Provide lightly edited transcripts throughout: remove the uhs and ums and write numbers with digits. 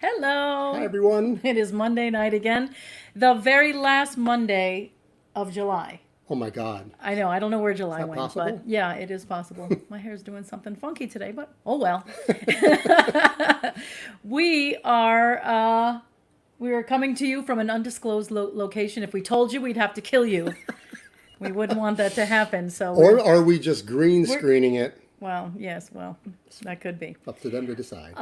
Hello. Hi, everyone. It is Monday night again, the very last Monday of July. Oh, my God. I know. I don't know where July went, possible? but yeah, it is possible. My hair's doing something funky today, but oh well. We are coming to you from an undisclosed location. If we told you, we'd have to kill you. We wouldn't want that to happen. So, Or are we just green screening it? well, yes, well, that could be. Up to them to decide.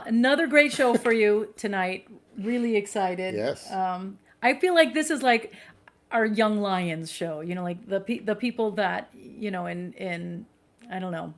Another great show for you tonight. Really excited. Yes. I feel like this is like our Young Lions show. You know, like the people that, you know, in I don't know,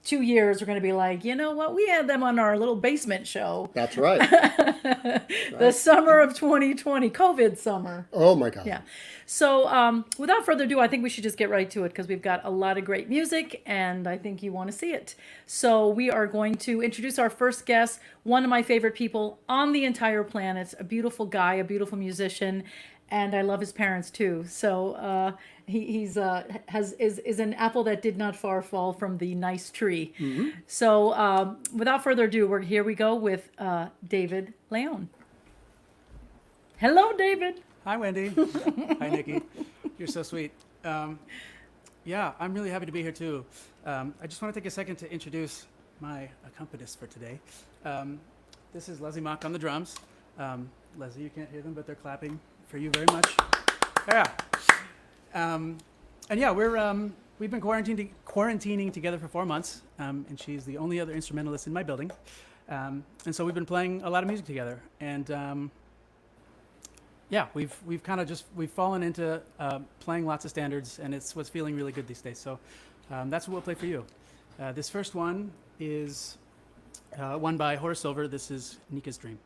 2 years are going to be like, you know what, we had them on our little basement show. That's right. The summer of 2020, COVID summer. Oh, my God. Yeah. So without further ado, I think we should just get right to it because we've got a lot of great music and I think you want to see it. So we are going to introduce our first guest, one of my favorite people on the entire planet, a beautiful guy, a beautiful musician, and I love his parents too. So he's an apple that did not far fall from the nice tree. Mm-hmm. So without further ado, here we go with David Leon. Hello, David. Hi, Wendy. Hi, Nikki. You're so sweet. Yeah, I'm really happy to be here too. I just want to take a second to introduce my accompanist for today. This is Leslie Mock on the drums. Leslie, you can't hear them, but they're clapping for you very much. Yeah. And yeah, we've been quarantining together for 4 months, and she's the only other instrumentalist in my building. And so we've been playing a lot of music together, and yeah, we've kind of we've fallen into playing lots of standards, and it's what's feeling really good these days. So that's what we'll play for you. This first one is one by Horace Silver. This is Nika's Dream.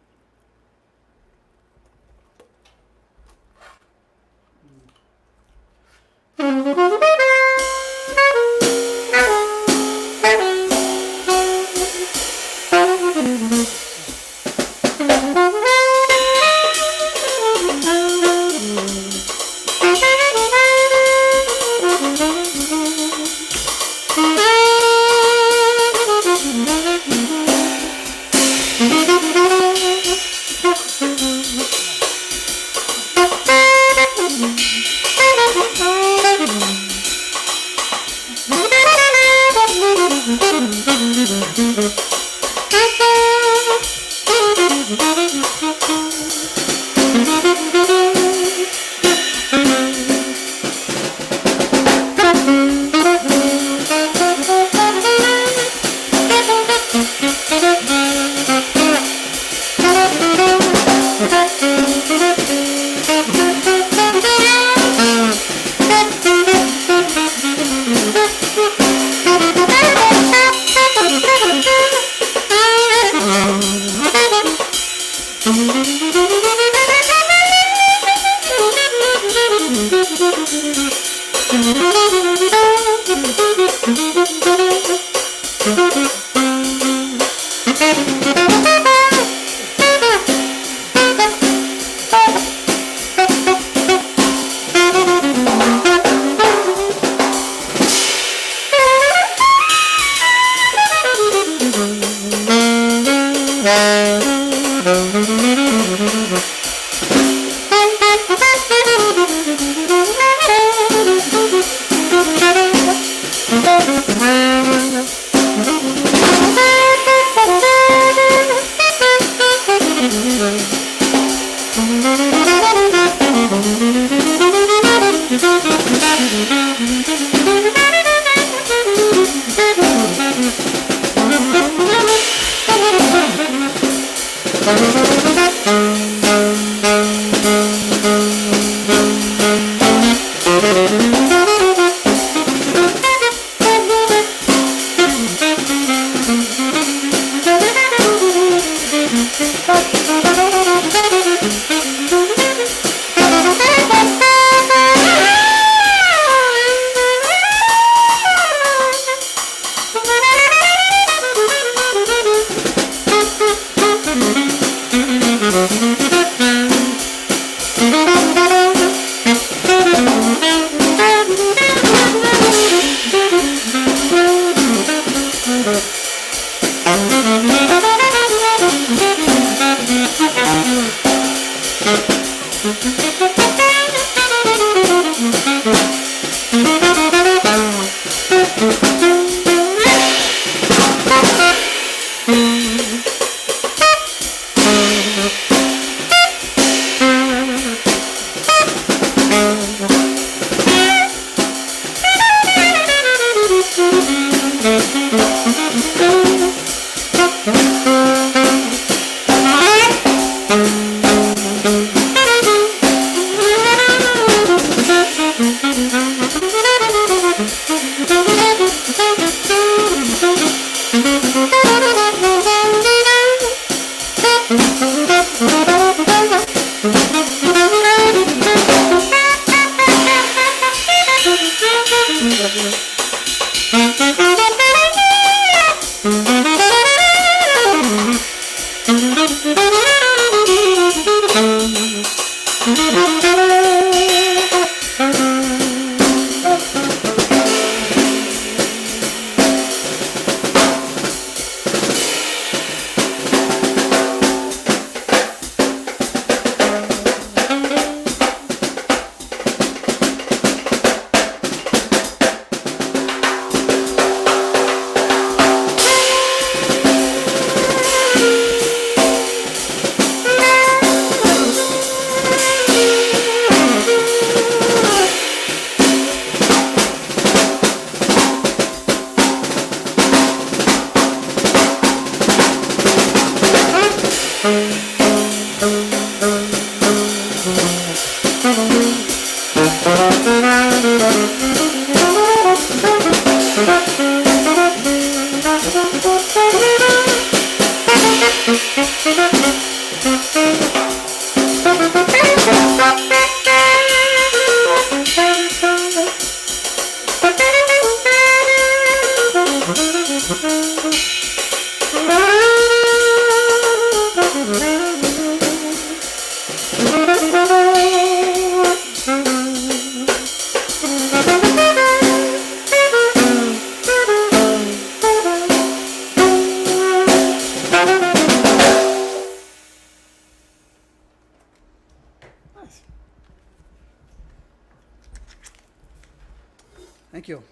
Thank you.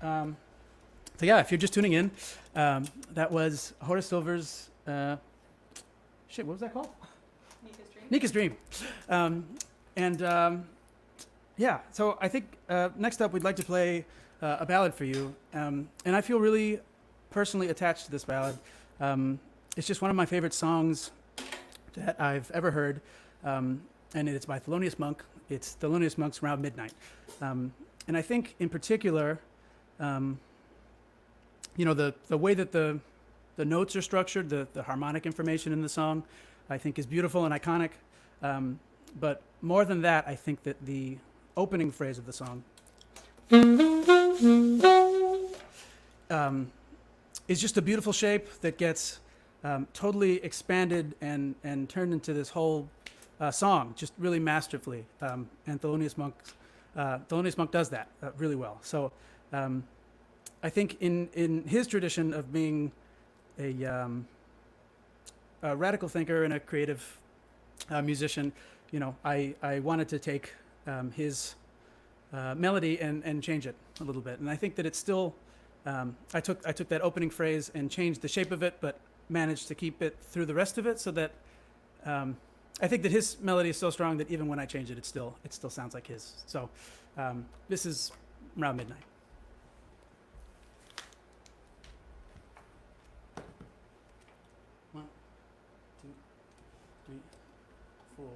So yeah, if you're just tuning in, that was Horace Silver's, what was that called? Nika's Dream. Yeah, so I think next up we'd like to play a ballad for you. And I feel really personally attached to this ballad. It's just one of my favorite songs that I've ever heard. And it's by Thelonious Monk. It's Thelonious Monk's Round Midnight. And I think in particular, the way that the notes are structured, the harmonic information in the song, I think is beautiful and iconic. But more than that, I think that the opening phrase of the song is just a beautiful shape that gets totally expanded and turned into this whole song, just really masterfully. And Thelonious Monk does that really well. So I think in his tradition of being a radical thinker and a creative musician, I wanted to take his melody and change it a little bit. And I think that it's still, I took that opening phrase and changed the shape of it, but managed to keep it through the rest of it, so that I think that his melody is so strong that even when I change it, it still sounds like his. So this is Round Midnight. One, two, three, four.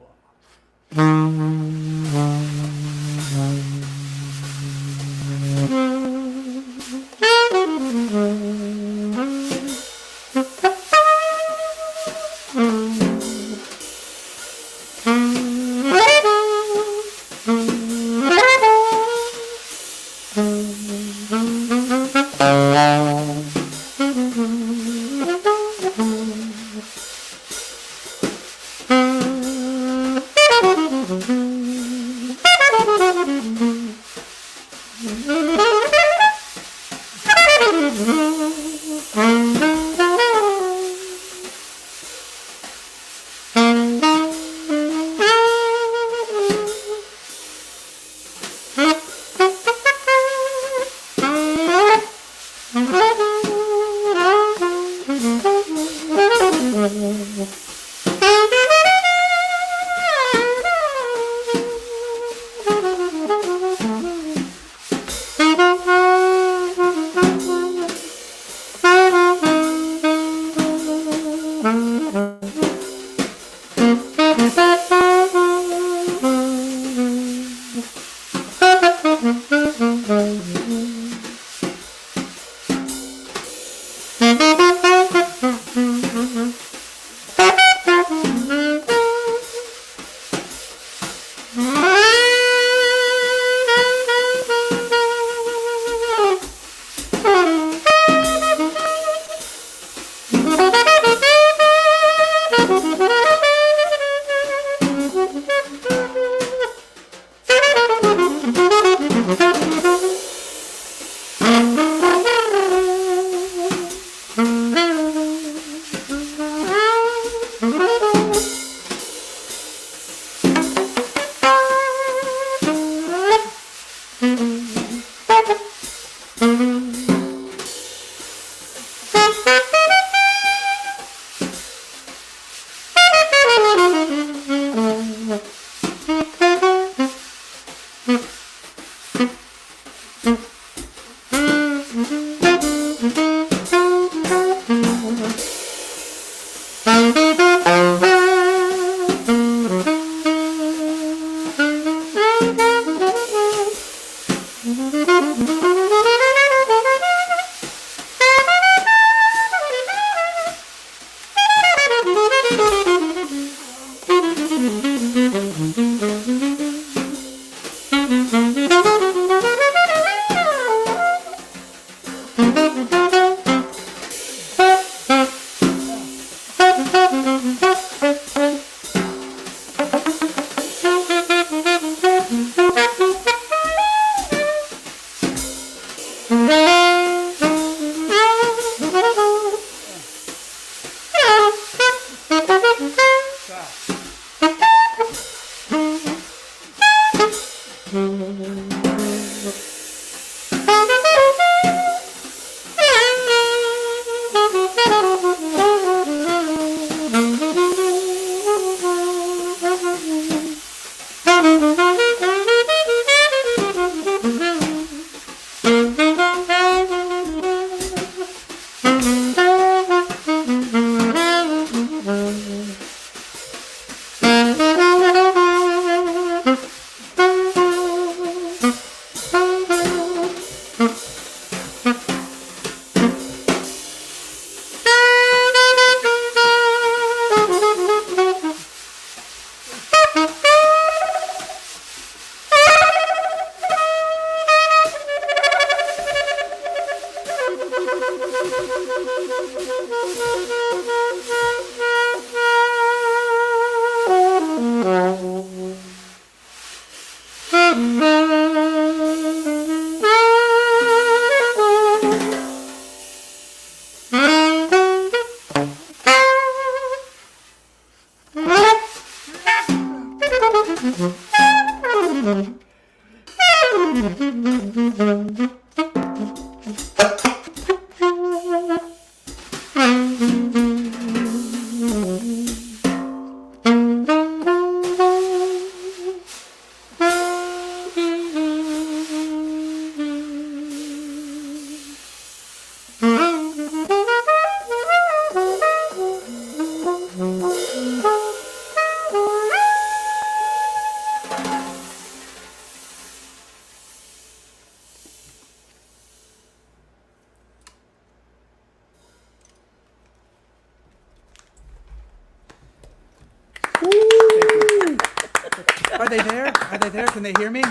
Are they there? Are they there? Can they hear me?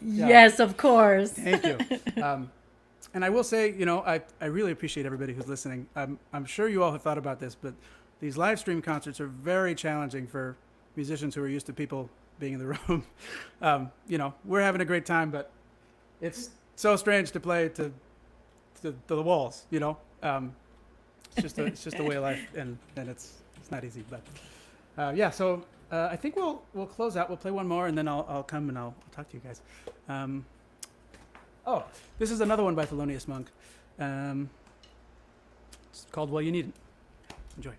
Yes, of course. Thank you. And I will say, you know, I really appreciate everybody who's listening. I'm sure you all have thought about this, but these live stream concerts are very challenging for musicians who are used to people being in the room. You know, we're having a great time, but it's so strange to play to the walls, you know. It's just a way of life, and it's not easy. But yeah, so I think we'll close out. We'll play one more, and then I'll come and I'll talk to you guys. Oh, this is another one by Thelonious Monk. It's called Well You Needn't. Enjoy.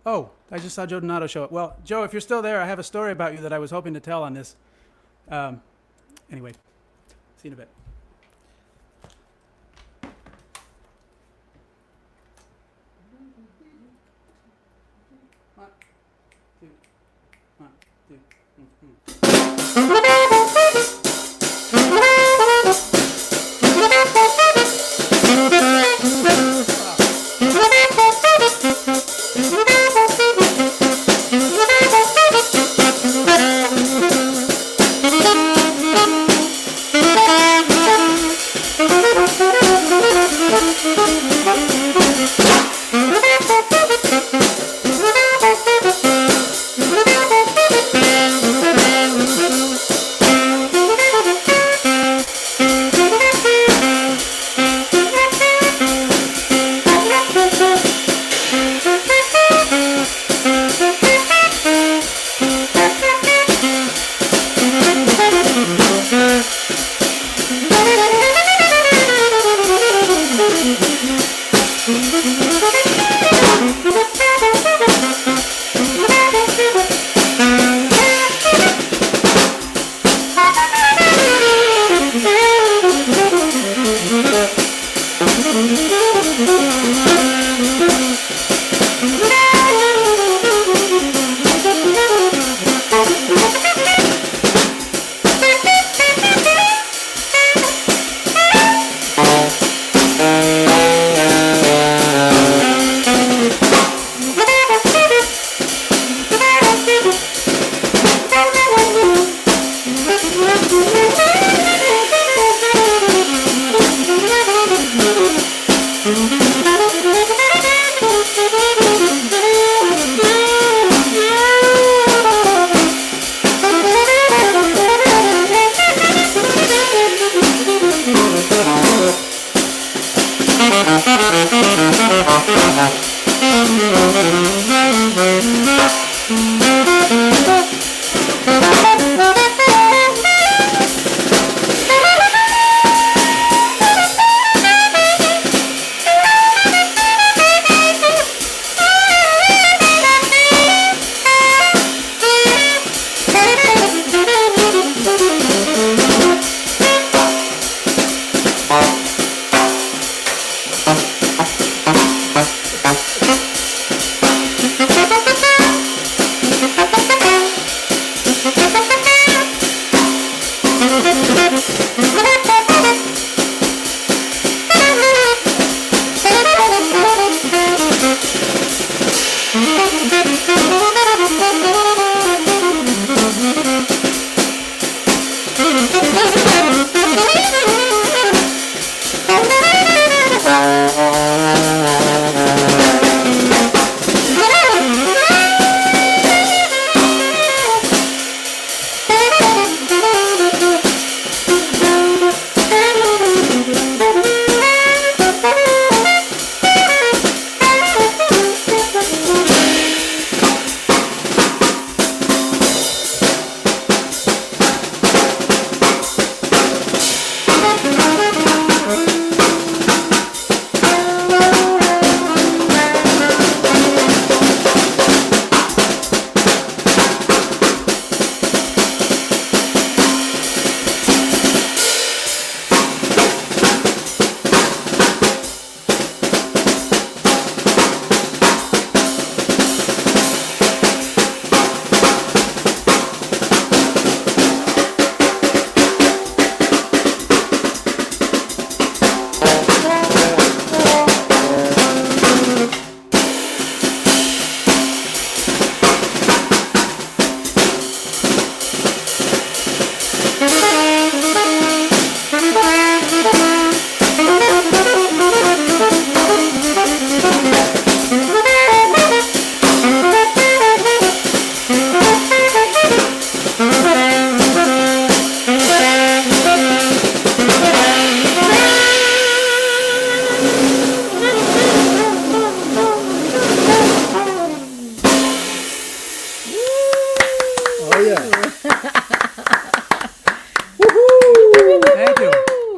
Oh, I just saw Joe Donato show up. Well, Joe, if you're still there, I have a story about you that I was hoping to tell on this. Anyway, see you in a bit.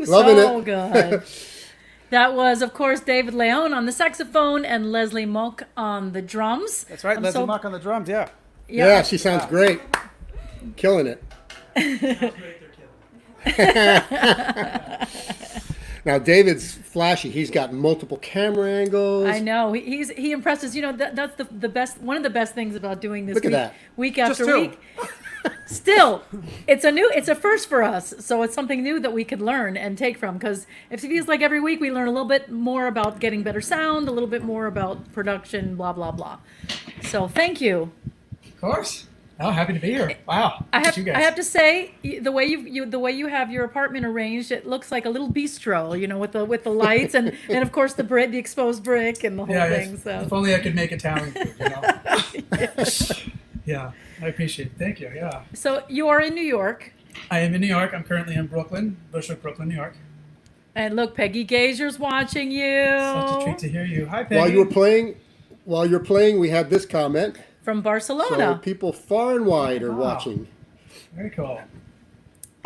Loving so it. good. That was, of course, David Leon on the saxophone and Leslie Mock on the drums. That's right, Leslie Mock on the drums, yeah. Yeah, she sounds great. Killing it. Now David's flashy. He's got multiple camera angles. I know. He impresses. You know, that's the best. One of the best things about doing this Look at that. week after Just two. week. Still, it's a first for us. So it's something new that we could learn and take from. Because it feels like every week we learn a little bit more about getting better sound, a little bit more about production, blah blah blah. So thank you. Of course. Oh, happy to be here. Wow. I Look at you guys. have to say, the way you have your apartment arranged, it looks like a little bistro, you know, with the lights and of course the exposed brick and the whole thing. If only I could make Italian food, you know. Yeah, I appreciate it. Thank you. Yeah. So you are in New York. I am in New York. I'm currently in Brooklyn, Bushwick, Brooklyn, New York. And look, Peggy Gazer's watching you. Such a treat to hear you. Hi, Peggy. While you're playing, we had this comment. From So Barcelona. people far and wide are Wow. watching. Very cool.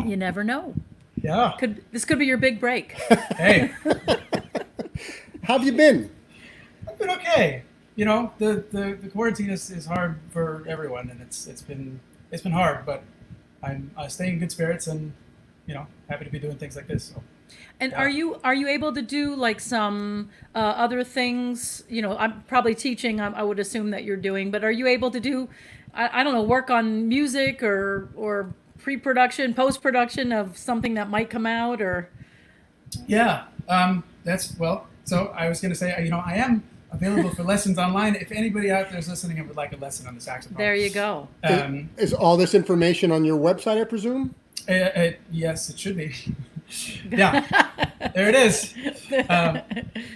You never know. Yeah. This could be your big break. Hey, How have you been? I've been okay. You know, the quarantine is hard for everyone, and it's been hard, but I'm staying in good spirits, and you know, happy to be doing things like this. So. And Yeah. are you able to do like some other things? You know, I'm probably teaching. I would assume that you're doing, but are you able to do, I don't know, work on music or pre-production, post-production of something that might come out or? Yeah, So I was going to say, you know, I am available for lessons online. If anybody out there is listening and would like a lesson on the saxophone, There you go. Is all this information on your website, I presume? Yes, it should be. Yeah, there it is.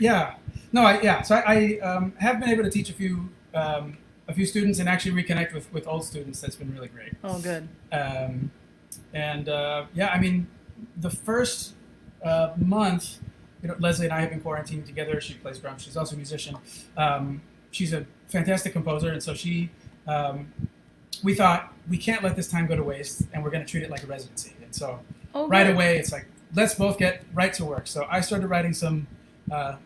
Yeah, no, So I have been able to teach a few students and actually reconnect with old students. That's been really great. Oh, good. I mean, the first month, you know, Leslie and I have been quarantined together. She plays drums. She's also a musician. She's a fantastic composer, and so we thought we can't let this time go to waste, and we're going to treat it like a residency. And so right away, it's like, let's both get right to work. So I started writing some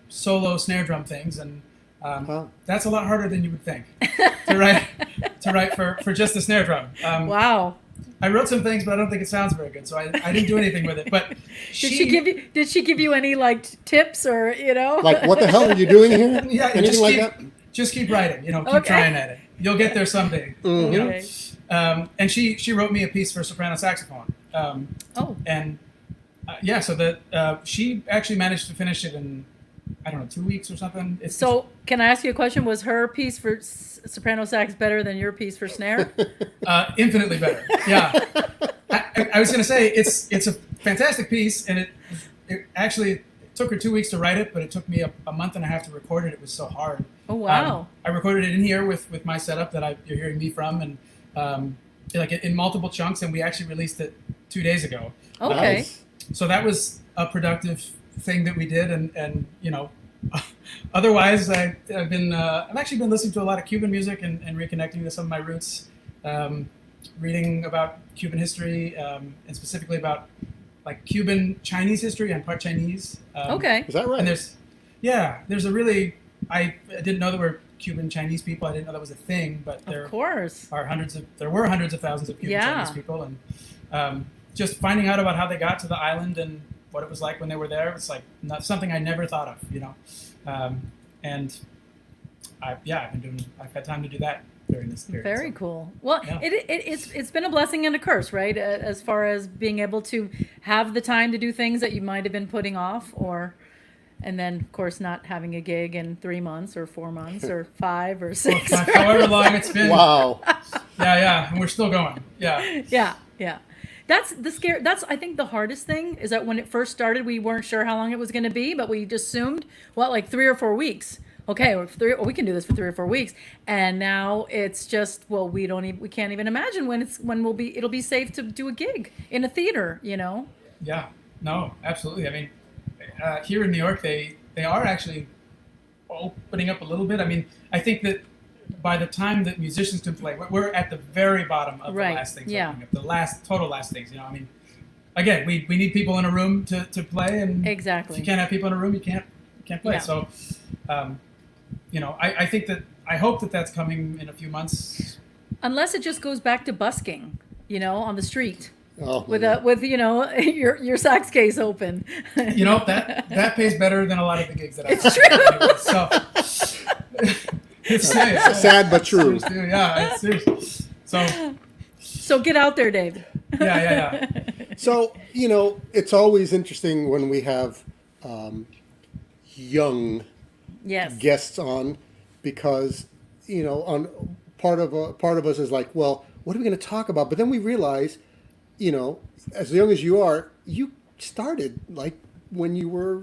solo snare drum things, and that's a lot harder than you would think to write for just the snare drum. Wow. I wrote some things, but I don't think it sounds very good, so I didn't do anything with it. But Did she give you any like tips or, you know? Like, what the hell are you doing here? Yeah, Anything like that? Just keep writing. You know, keep Okay. trying at it. You'll get there someday. Mm-hmm. You know. Okay. And she wrote me a piece for soprano saxophone. And so that she actually managed to finish it in, I don't know, 2 weeks or something. So can I ask you a question? Was her piece for soprano sax better than your piece for snare? Infinitely better. Yeah. I was going to say it's a fantastic piece, and it actually took her 2 weeks to write it, but it took me a month and a half to record it. It was so hard. Oh, wow. I recorded it in here with my setup that you're hearing me from, and like in multiple chunks, and we actually released it 2 days ago. Okay. Nice. So that was a productive thing that we did, and otherwise I've actually been listening to a lot of Cuban music and reconnecting to some of my roots, reading about Cuban history, and specifically about like Cuban Chinese history. I'm part Chinese. Okay. Is that right? And there's a really, I didn't know there were Cuban Chinese people. I didn't know that was a thing, but Of course. there were hundreds of thousands of Cuban Yeah. Chinese people, and just finding out about how they got to the island and what it was like when they were there. It's like something I never thought of, and I've had time to do that during this period. Very so. cool. Well, Yeah. it's been a blessing and a curse, right? As far as being able to have the time to do things that you might have been putting off, and then of course not having a gig in 3 months or 4 months or 5 or 6. However long it's been. Wow. Yeah, and we're still going. Yeah. Yeah. That's the scare. That's, I think, the hardest thing is that when it first started, we weren't sure how long it was going to be, but we just assumed, like 3 or 4 weeks. Okay, we can do this for 3 or 4 weeks, and now it's just, we can't even imagine when it'll be safe to do a gig in a theater, Yeah. No, absolutely. I mean, here in New York, they are actually opening up a little bit. I mean, I think that by the time that musicians can play, we're at the very bottom of Right. the last things. Yeah. Opening up, the last things. I mean, again, we need people in a room to play, and Exactly. if you can't have people in a room, you can't play. Yeah. So, I think that I hope that that's coming in a few months. Unless it just goes back to busking, on the street Oh, with my God. your sax case open. That pays better than a lot of the gigs that I've It's true. So it's serious. Sad but true. Yeah, it's serious. So So get out there, Dave. yeah. So, it's always interesting when we have young Yes. guests on, because on part of us is like, well, what are we going to talk about? But then we realize, as young as you are, you started like when you were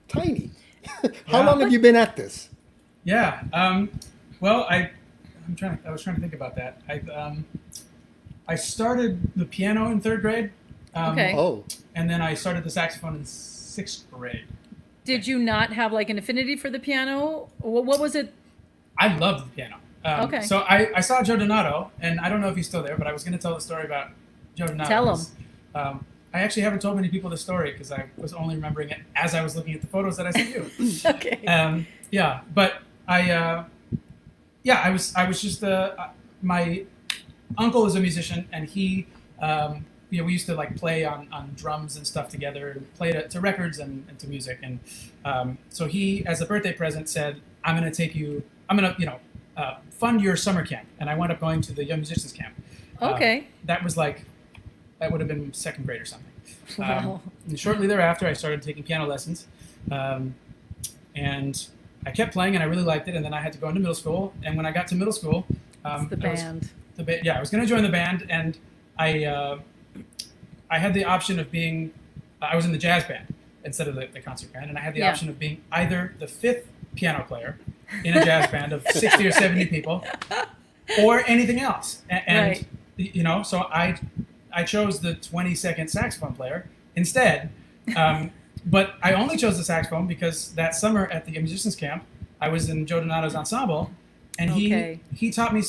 tiny. How Yeah. long have you been at this? Yeah. Well, I was trying to think about that. I started the piano in 3rd grade. Okay. Oh, And then I started the saxophone in 6th grade. Did you not have like an affinity for the piano? What was it? I loved the piano. Okay. So I saw Joe Donato, and I don't know if he's still there, but I was going to tell the story about Joe Donato. Tell him. I actually haven't told many people the story because I was only remembering it as I was looking at the photos that I sent you. Okay. Yeah, but I was just my uncle is a musician, and he we used to like play on drums and stuff together, and play to records and to music, and so he, as a birthday present, said, I'm going to fund your summer camp, and I wound up going to the Young Musicians Camp. Okay. That would have been 2nd grade or something. Wow. And shortly thereafter, I started taking piano lessons, and I kept playing, and I really liked it. And then I had to go into middle school. And when I got to middle school, It's the band. I was going to join the band, and I had the option of being. I was in the jazz band instead of the concert band, and I had the Yeah. option of being either the 5th piano player in a jazz band of 60 or 70 people, or anything else. And Right. so I chose the 22nd saxophone player instead. But I only chose the saxophone because that summer at the Young Musicians Camp, I was in Joe Donato's ensemble, and Okay. he taught me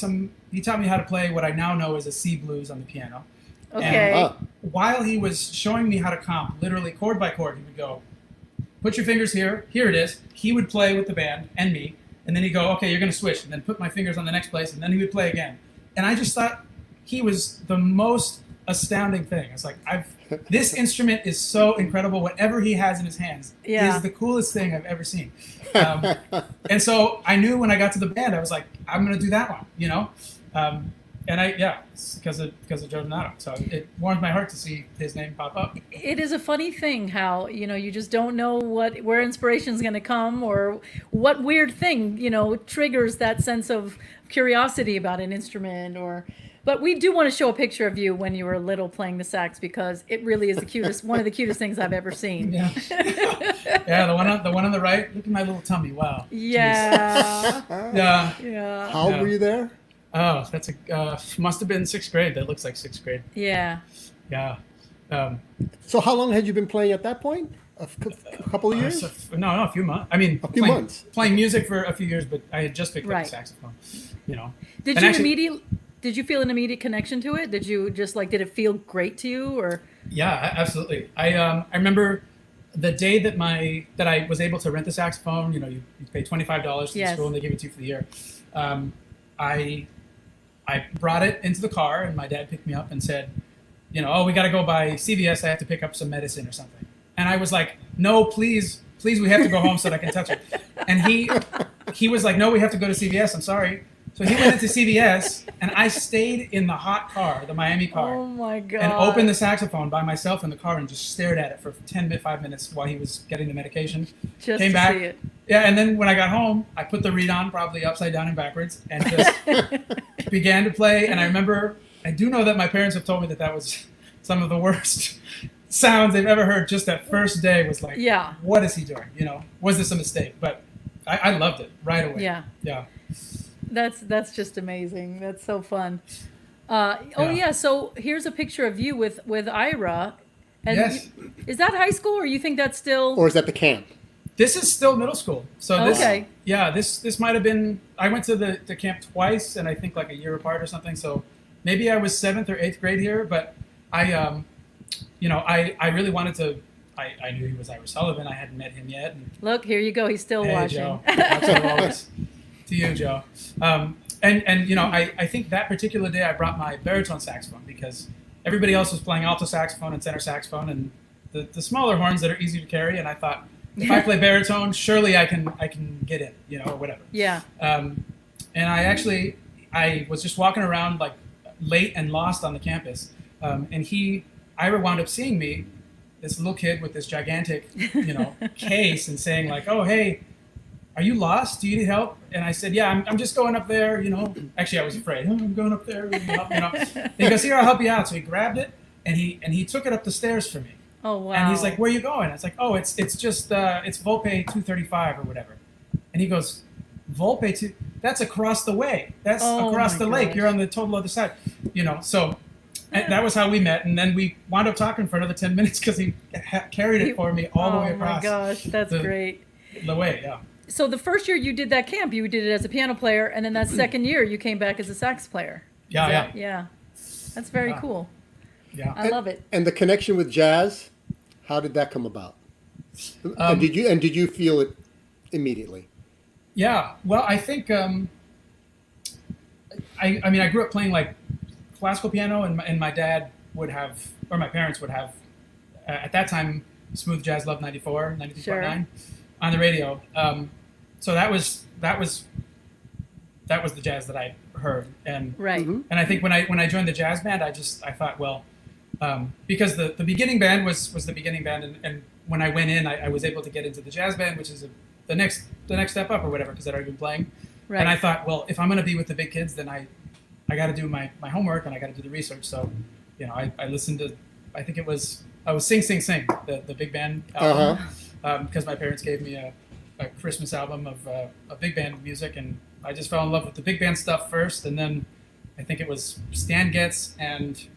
how to play what I now know as a C blues on the piano. Okay. Ah. While he was showing me how to comp, literally chord by chord, he would go, put your fingers here it is. He would play with the band and me, and then he'd go, okay, you're going to switch, and then put my fingers on the next place, and then he would play again. And I just thought he was the most astounding thing. It's like, this instrument is so incredible. Whatever he has in his hands Yeah. is the coolest thing I've ever seen. And so I knew when I got to the band, I was like, I'm going to do that one, and it's because of Joe Donato. So it warmed my heart to see his name pop up. It is a funny thing how, you just don't know where inspiration is going to come, or what weird thing, triggers that sense of curiosity about an instrument, or But we do want to show a picture of you when you were little playing the sax because it really is the cutest, one of the cutest things I've ever seen. Yeah. Yeah, the one on the right. Look at my little tummy. Wow. Yeah. Yeah. Yeah. How old Yeah. were you there? Oh, that's must have been 6th grade. That looks like 6th grade. Yeah. Yeah. So how long had you been playing at that point? A couple of years? No, a few months. I mean, A few months. Playing music for a few years, but I had just picked up Right. the saxophone. You know. Did And you actually- did you feel an immediate connection to it? Did you just like, did it feel great to you or? Yeah, absolutely. I remember the day that I was able to rent the saxophone. You know, you pay $25 to the Yes. school and they give it to you for the year. I brought it into the car and my dad picked me up and said, you know, oh, we got to go by CVS. I have to pick up some medicine or something. And I was like, no, please, we have to go home so that I can touch it. And he was like, no, we have to go to CVS. I'm sorry. So he went into CVS and I stayed in the hot car, the Miami car. Oh my God. And opened the saxophone by myself in the car and just stared at it for 5 minutes while he was getting the medication. Just Came to back. see it. Yeah, and then when I got home, I put the reed on probably upside down and backwards and just began to play. And I do know that my parents have told me that was some of the worst sounds they've ever heard. Just that first day was like, Yeah. what is he doing? You know, was this a mistake? But I loved it right away. Yeah. Yeah. That's just amazing. That's so fun. Oh Yeah. yeah. So here's a picture of you with Ira. And Yes. is that high school or you think that's still? Or is that the camp? This is still middle school. So this, Okay. yeah, this might have been, I went to the camp twice and I think like a year apart or something. So maybe I was 7th or 8th grade here, but I really wanted to, I knew he was Ira Sullivan. I hadn't met him yet. And, Look, here you go. He's still hey, watching. Joe. Absolutely always. To you, Joe. And you know, I think that particular day I brought my baritone saxophone because everybody else was playing alto saxophone and tenor saxophone and the smaller horns that are easy to carry. And I thought, if I play baritone, surely I can get in, you know, or whatever. Yeah. And I was just walking around like late and lost on the campus. And Ira wound up seeing me, this little kid with this gigantic, you know, case and saying like, oh, hey, are you lost? Do you need help? And I said, yeah, I'm just going up there, you know. Actually, I was afraid. Oh, I'm going up there. Will you help? You know. And he goes, here, I'll help you out. So he grabbed it and he took it up the stairs for me. Oh wow. And he's like, where are you going? I was like, oh, it's just it's Volpe 235 or whatever. And he goes, Volpe 2, that's across the way. That's Oh, across my the lake. gosh. You're on the total other side. You know, so and that was how we met. And then we wound up talking for another 10 minutes because he carried it for me all the way Oh my across gosh, that's the- great. the way. Yeah. So the first year you did that camp, you did it as a piano player, and then that second year you came back as a sax player. Yeah, Yeah. That's very Yeah. cool. Yeah. I love it. And the connection with jazz, how did that come about? And did you feel it immediately? Yeah, well, I think I mean I grew up playing like classical piano, and my dad would have, or my parents would have, at that time, Smooth Jazz Love 94, 93.9 Sure. on the radio. So that was the jazz that I heard, and Right. Mhm. and I think when I joined the jazz band, I thought, well, because the beginning band was the beginning band, and when I went in, I was able to get into the jazz band, which is the next step up or whatever, because I'd already been playing. Right. And I thought, well, if I'm going to be with the big kids, then I got to do my homework and I got to do the research. So, you know, I listened to, I think it was Sing Sing Sing, the big band album, because my parents gave me a Christmas album of big band music, and I just fell in love with the big band stuff first, and then I think it was Stan Getz and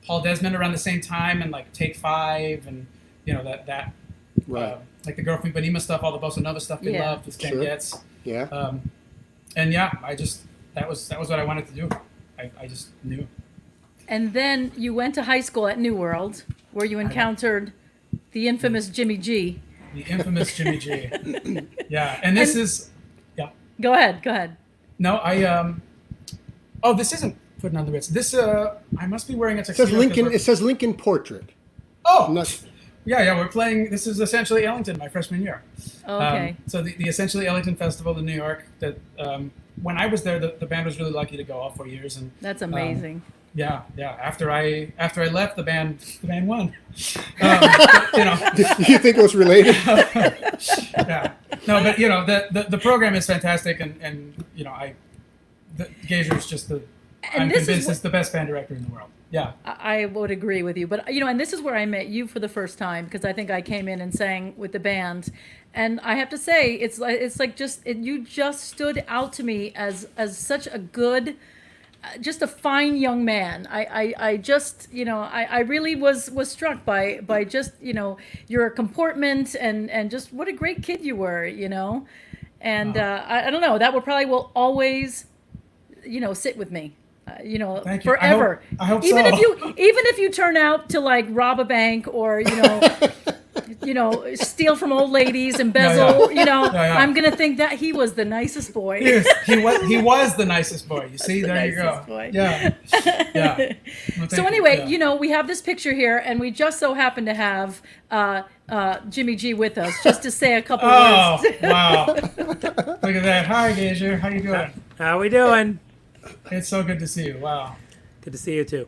Paul Desmond around the same time, and like Take Five, and you know that Right. like the Girl from Ipanema stuff, all the bossa nova stuff we Yeah. loved with Stan Sure. Getz. Yeah. And yeah, that was what I wanted to do. I just knew. And then you went to high school at New World, where you encountered the infamous Jimmy G. The infamous Jimmy G. Yeah, and this is, yeah. Go ahead. No, this isn't putting on the Ritz. This, I must be wearing a It tuxedo. says Lincoln. 'cause It says Lincoln Portrait. oh, Not, yeah, we're playing, this is Essentially Ellington, my freshman year. Okay. So the Essentially Ellington Festival in New York, that when I was there, the band was really lucky to go all 4 years. And That's amazing. yeah. After I left, the band won. You know. do you think it was related? Yeah. No, but you know the program is fantastic, and you know the Gazer's just the I'm this is convinced what- it's the best band director in the world. Yeah. I would agree with you, but and this is where I met you for the first time, because I think I came in and sang with the band, and I have to say it's like you just stood out to me as such a good, just a fine young man. I just I really was struck by just your comportment and just what a great kid you were, and I don't know, that will always sit with me. Thank you. Forever. I hope even so. if you turn out to like rob a bank or steal from old ladies, embezzle, Yeah. I'm gonna think that he was the nicest boy. He was the nicest boy. You see, there you go. nicest boy. Yeah. Yeah. Well, So thank anyway, you. Yeah. we have this picture here, and we just so happen to have Jimmy G with us, just to say a couple Oh, words. wow. Look at that. Hi, Gager. How you doing? How we doing? It's so good to see you. Wow. Good to see you too.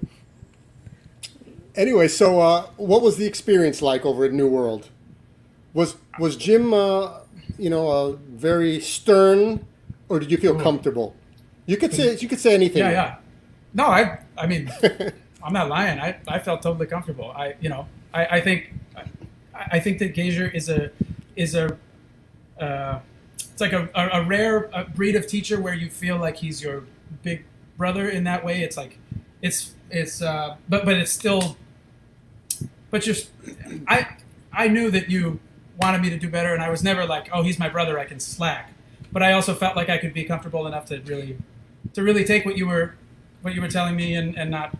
Anyway, so what was the experience like over at New World? Was Jim, very stern, or did you feel comfortable? You could say anything. Yeah, yeah. No, I mean, I'm not lying. I felt totally comfortable. I think that Gager is a it's like a rare breed of teacher where you feel like he's your big brother in that way. It's like but it's still, but I knew that you wanted me to do better, and I was never like, oh, he's my brother, I can slack. But I also felt like I could be comfortable enough to really take what you were telling me and not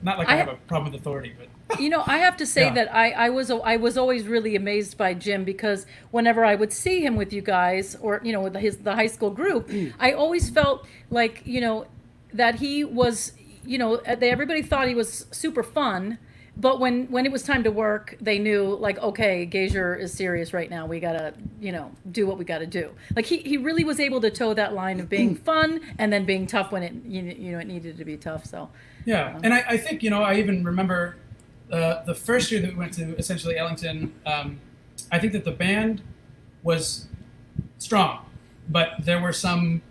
not like I have a problem with authority, but. I have to say Yeah. that I was always really amazed by Jim, because whenever I would see him with you guys, or with the high school group, I always felt like that he was everybody thought he was super fun, but when it was time to work, they knew, like, okay, Gager is serious right now. We gotta do what we gotta do. Like he really was able to toe that line of being fun and then being tough when it it needed to be tough. So Yeah, and I think I even remember the first year that we went to essentially Ellington. I think that the band was strong, but there were some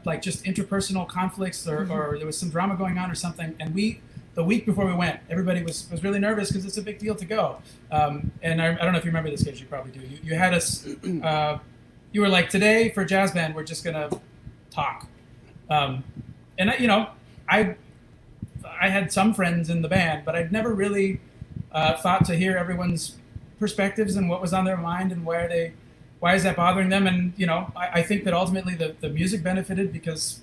like just interpersonal conflicts, or there was some drama going on or something. And the week before we went, everybody was really nervous because it's a big deal to go. And I don't know if you remember this, because you probably do. You had us. You were like, today for jazz band, we're just gonna talk. And I had some friends in the band, but I'd never really thought to hear everyone's perspectives and what was on their mind and why is that bothering them. And I think that ultimately the music benefited, because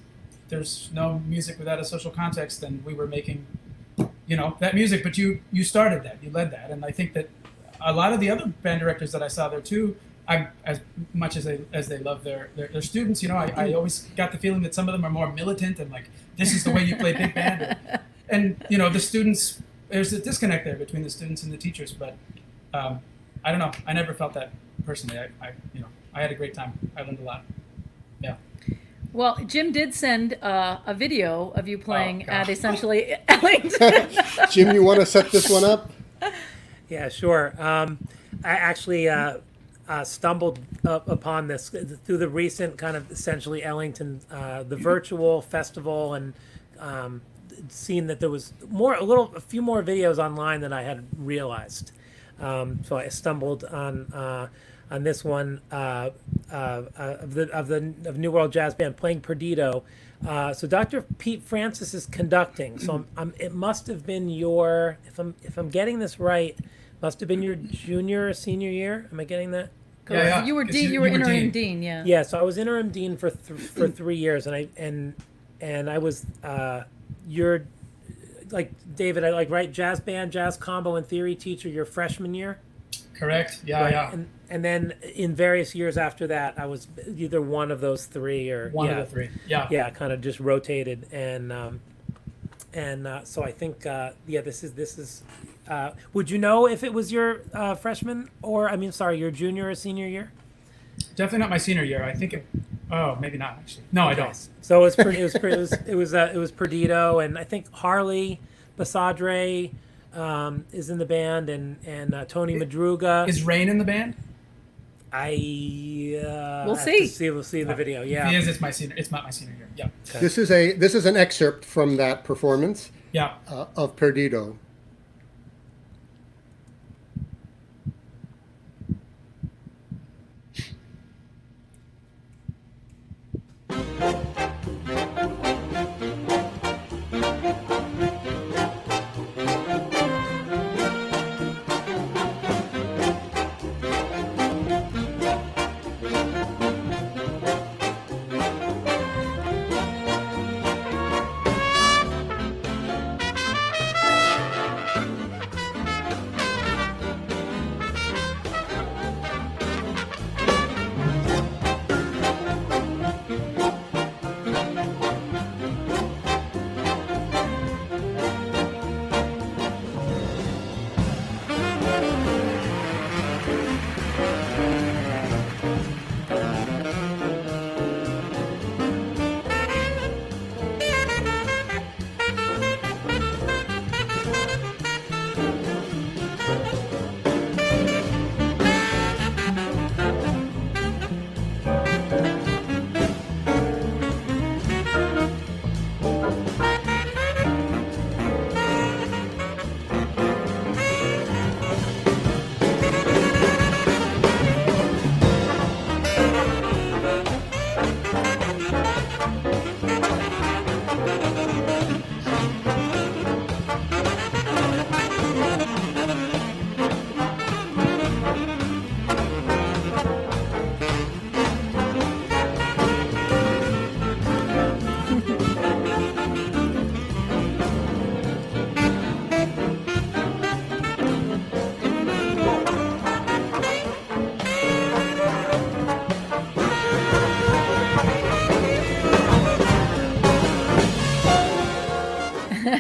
there's no music without a social context, and we were making that music. But you started that, you led that, and I think that a lot of the other band directors that I saw there too, as much as they love their students, I always got the feeling that some of them are more militant and like, this is the way you play big band. And the students, there's a disconnect there between the students and the teachers. But I don't know. I never felt that personally. I had a great time. I learned a lot. Yeah. well, Jim did send a video of you playing Oh, at gosh. essentially Ellington. Jim, you want to set this one up? Yeah, sure. I actually stumbled upon this through the recent kind of essentially Ellington, the virtual festival, and seen that there was a few more videos online than I had realized. So I stumbled on this one of New World Jazz Band playing Perdido. So Dr. Pete Francis is conducting. So it must have been your, if I'm getting this right, must have been your junior or senior year. Am I getting that? Yeah. You were It's- dean. You were interim dean. dean. Yeah. Yeah. So I was interim dean for 3 years, and I was your, like David, I like, right, jazz band, jazz combo, and theory teacher your freshman year. Correct. Yeah. Right? Yeah. And then in various years after that, I was either one of those three or One of the three. Yeah. Yeah, kind of just rotated, and so I think this is. Would you know if it was your freshman your junior or senior year? Definitely not my senior year. I think it. Oh, maybe not actually. No, I don't. Nice. So it was Perdido, and I think Harley Basadre is in the band, and Tony Madruga. Is Rain in the band? We'll have see. to we'll see in the video. Yeah. If he is, it's my senior. It's not my senior year. Yeah. This is an excerpt from that performance Yeah. of Perdido.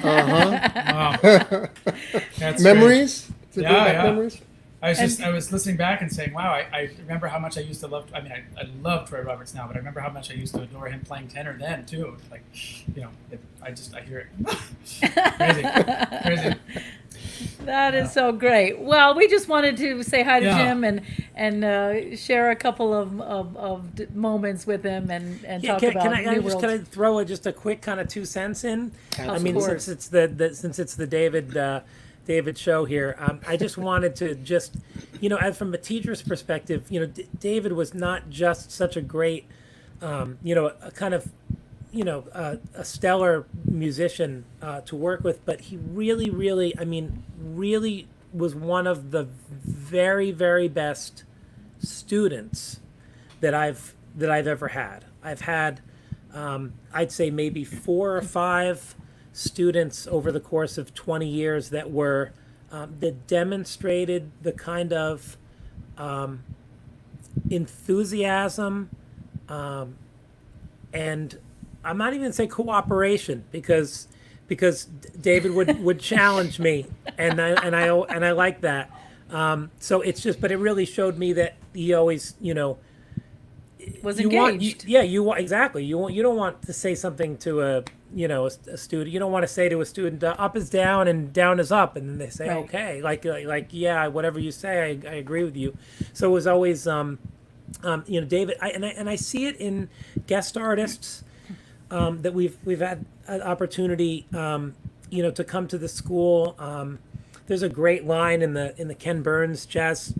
Wow. That's Memories? Does it Yeah, bring back yeah. memories? I was listening back and saying, wow, I remember how much I used to love. I mean, I love Troy Roberts now, but I remember how much I used to adore him playing tenor then too. Like, I hear it. Crazy. That is so great. Well, we just wanted to say hi to Yeah. Jim and share a couple of moments with him and talk about New World. Can I throw just a quick kind of 2 cents in? I mean, course. since it's the David show here, I just wanted to just, as from a teacher's perspective, David was not just such a great, a kind of, a stellar musician to work with, but he really, really, really was one of the very, very best students that I've ever had. I've had, I'd say maybe 4 or 5 students over the course of 20 years that were that demonstrated the kind of enthusiasm and I'm not even going to say cooperation because David would challenge me and I like that. So it's just, but it really showed me that he always, Was you want, engaged. exactly. You don't want to say something to a student. You don't want to say to a student, up is down and down is up, and then they say, Right. okay, like yeah, whatever you say, I agree with you. So it was always, David. I see it in guest artists that we've had an opportunity, to come to the school. There's a great line in the Ken Burns jazz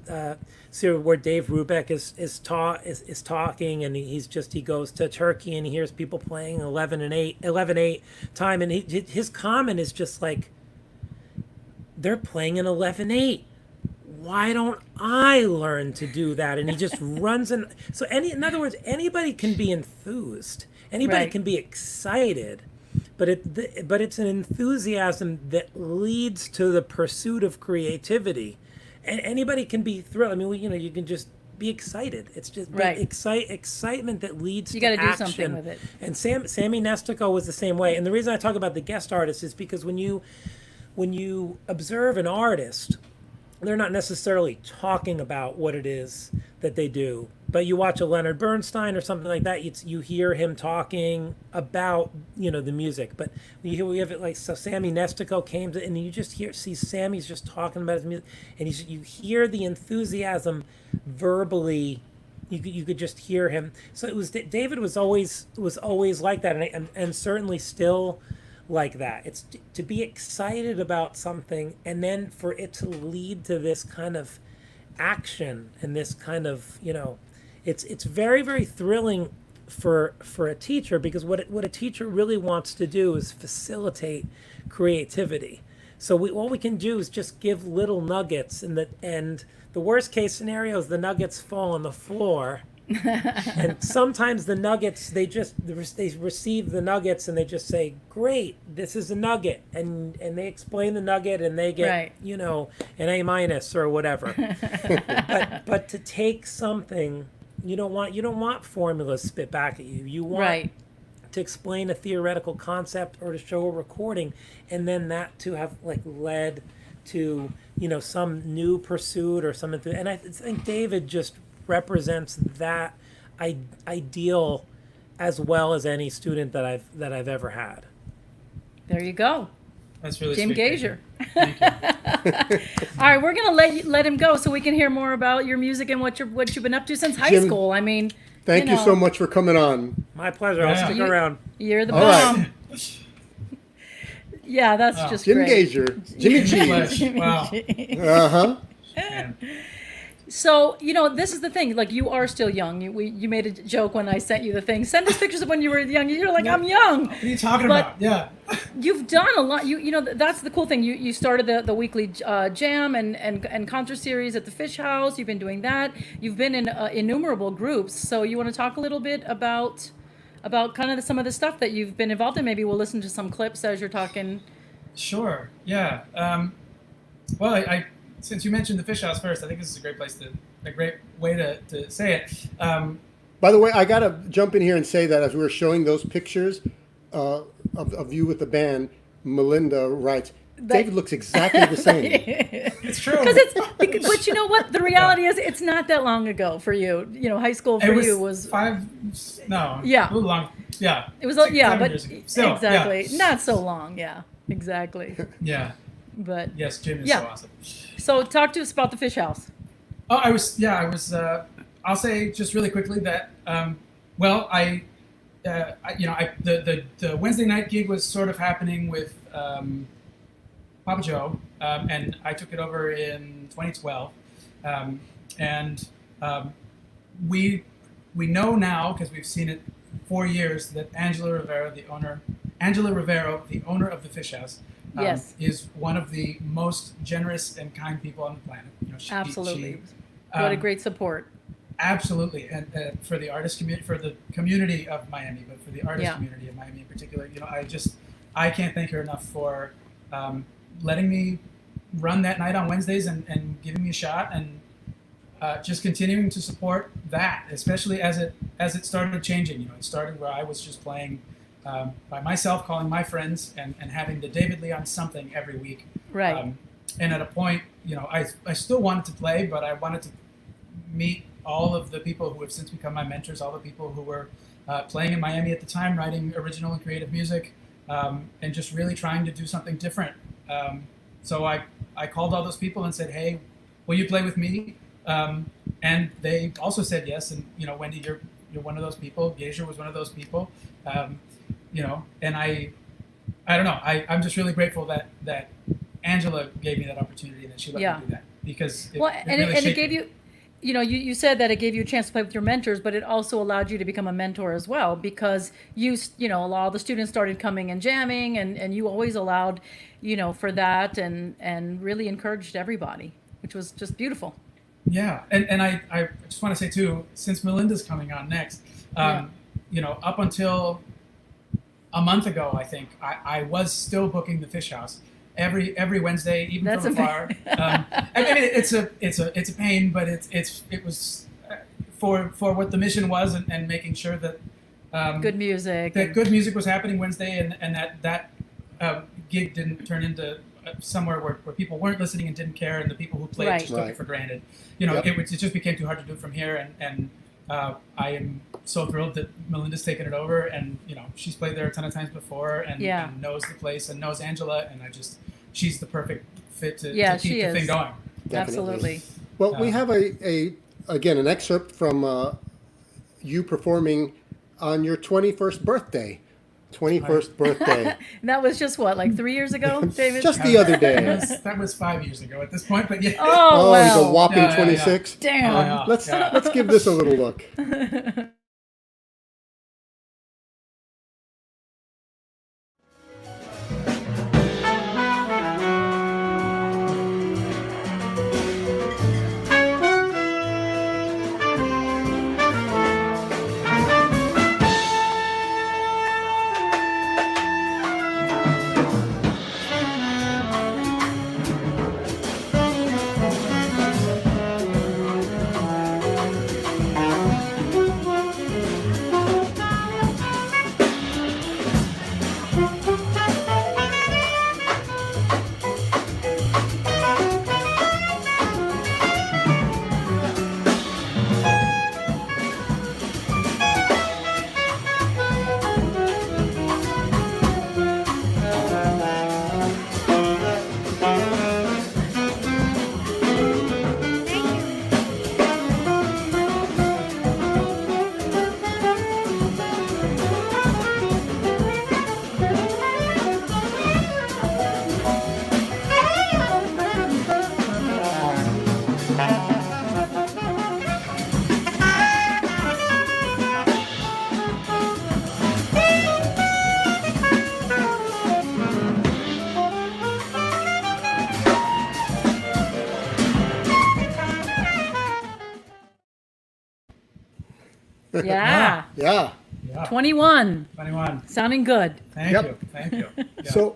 series where Dave Rubeck is talking, and he goes to Turkey and he hears people playing 11/8 time, and his comment is just like, they're playing an 11/8. Why don't I learn to do that? And he just runs in. So in other words, anybody can be enthused. Anybody Right. can be excited, but it's an enthusiasm that leads to the pursuit of creativity. And anybody can be thrilled. I mean, you can just be excited. It's just Right. excitement that leads You to got to do action. something with it. And Sammy Nestico was the same way. And the reason I talk about the guest artists is because when you observe an artist, they're not necessarily talking about what it is that they do. But you watch a Leonard Bernstein or something like that, you hear him talking about, the music. But we have it like, so Sammy Nestico came to, and you just see Sammy's just talking about his music, and you hear the enthusiasm verbally, you could just hear him. So it was David was always like that, and certainly still like that. It's to be excited about something and then for it to lead to this kind of action and this kind of, it's very, very thrilling for a teacher, because what a teacher really wants to do is facilitate creativity. So all we can do is just give little nuggets, and the worst case scenario is the nuggets fall on the floor. And sometimes the nuggets, they receive the nuggets and they just say, great, this is a nugget, and they explain the nugget and they get Right. An A- or whatever. but to take something, you don't want formulas spit back at you. You want Right. to explain a theoretical concept or to show a recording, and then that to have led to some new pursuit or something. And I think David just represents that ideal as well as any student that I've ever had. There you go. That's really Jim sweet. Gazier. Thank you. All right, we're gonna let him go so we can hear more about your music and what you've been up to since high Jim, school. I mean, Thank you so much for coming on. My pleasure. I'll Yeah. stick around. You're the All bomb. right. Yeah, that's Oh. just Jim great. Gazier, Jimmy G. Flesh. Wow. Uh-huh. Man. So, this is the thing. Like, you are still young. You made a joke when I sent you the thing. Send us pictures of when you were young. You're like, I'm young. What are you talking But- about? Yeah. You've done a lot. That's the cool thing. You started the weekly jam and concert series at the Fish House. You've been doing that. You've been in innumerable groups. So you want to talk a little bit about kind of some of the stuff that you've been involved in? Maybe we'll listen to some clips as you're talking. Sure. Yeah. Well, I since you mentioned the Fish House first, I think this is a great way to say it. By the way, I got to jump in here and say that as we were showing those pictures of you with the band, Melinda writes, David looks exactly the same. It's true. But you know what? The reality is, it's not that long ago for you. High school for you was. Yeah. A little long. Yeah. It was 6, yeah, 7 but years ago. Still, exactly not so long. Yeah, exactly. Yeah. But Yes, Jim is Yeah. so awesome. so talk to us about the Fish House. Oh, I was. I'll say just really quickly that. The Wednesday night gig was sort of happening with Papa Joe, and I took it over in 2012, we know now because we've seen it 4 years that Angela Rivero, the owner of the Fish House, Yes. is one of the most generous and kind people on the planet. Absolutely. What a great support. Absolutely, and for the artist community, for the community of Miami, but for the artist Yeah. community of Miami in particular, I can't thank her enough for letting me run that night on Wednesdays and giving me a shot, and just continuing to support that, especially as it started changing. It started where I was just playing by myself, calling my friends, and having the David Leon something every week. Right. And at a point, I still wanted to play, but I wanted to meet all of the people who have since become my mentors, all the people who were playing in Miami at the time, writing original and creative music, and just really trying to do something different. So I called all those people and said, hey, will you play with me? And they also said yes. And, Wendy, you're one of those people. Gazier was one of those people. And I don't know. I'm just really grateful that Angela gave me that opportunity, that she let me do that, because it really it shaped gave me. you. You said that it gave you a chance to play with your mentors, but it also allowed you to become a mentor as well, because a lot of the students started coming and jamming, and you always allowed, for that, and really encouraged everybody, which was just beautiful. Yeah, and I just want to say too, since Melinda's coming on next, up until a month ago, I think I was still booking the Fish House every Wednesday, even That's from afar. It's a pain, but it was for what the mission was, and making sure that Good music. that good music was happening Wednesday, and that gig didn't turn into somewhere where people weren't listening and didn't care, and the people who played Right. just took Right. it for granted. Yep. It just became too hard to do from here, and I am so thrilled that Melinda's taken it over, and she's played there a ton of times before, and knows the place and knows Angela, and she's the perfect fit to Yeah, keep she the is. thing going. Definitely. Absolutely. Well, we have a again, an excerpt from you performing on your 21st birthday. 21st birthday. And that was just what, like 3 years ago, David? Just the other day. That was 5 years ago at this point, but yeah. Oh, Oh, he's a wow. whopping Yeah, yeah, yeah. 26. Damn. Yeah. Let's give this a little look. Yeah. Yeah. Yeah. 21. 21. Sounding good. Thank Yep. you. Thank you. Yeah. So,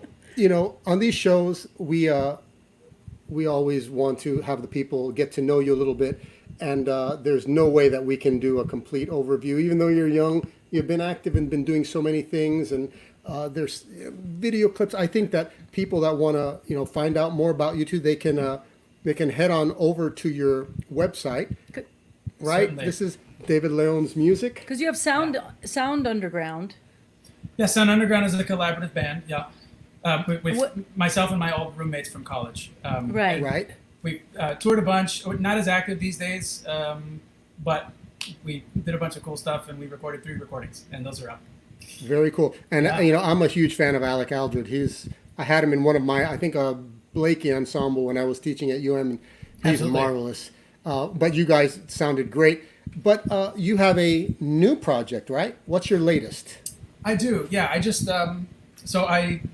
on these shows, we always want to have the people get to know you a little bit, and there's no way that we can do a complete overview. Even though you're young, you've been active and been doing so many things, and there's video clips. I think that people that want to, find out more about you too, they can head on over to your website, right? Certainly. This is David Leon's music. Because you have Sound Underground. Yeah, Sun Underground is a collaborative band. Yeah, with What- myself and my old roommates from college. Right. Right. We toured a bunch. Not as active these days, but we did a bunch of cool stuff, and we recorded 3 recordings, and those are up. Very cool. And Yeah. I'm a huge fan of Alec Aldred. I had him in one of my, I think, Blakey ensemble when I was teaching at UM. And he's Absolutely. marvelous. But you guys sounded great. But you have a new project, right? What's your latest? I do. Yeah, I just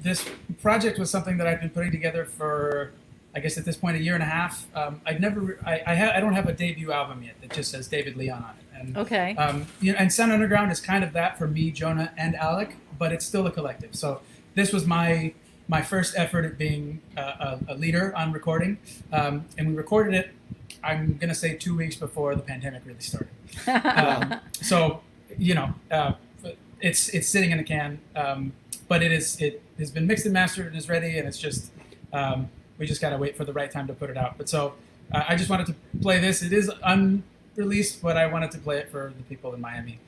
this project was something that I've been putting together for, I guess at this point, 1.5 years. I don't have a debut album yet that just says David Leon on it. And, Okay. and Sun Underground is kind of that for me, Jonah, and Alec, but it's still a collective. So this was my first effort at being a leader on recording, and we recorded it. I'm gonna say 2 weeks before the pandemic really started. So it's sitting in a can, but it has been mixed and mastered and is ready, and it's just we just gotta wait for the right time to put it out. But so I just wanted to play this. It is unreleased, but I wanted to play it for the people in Miami.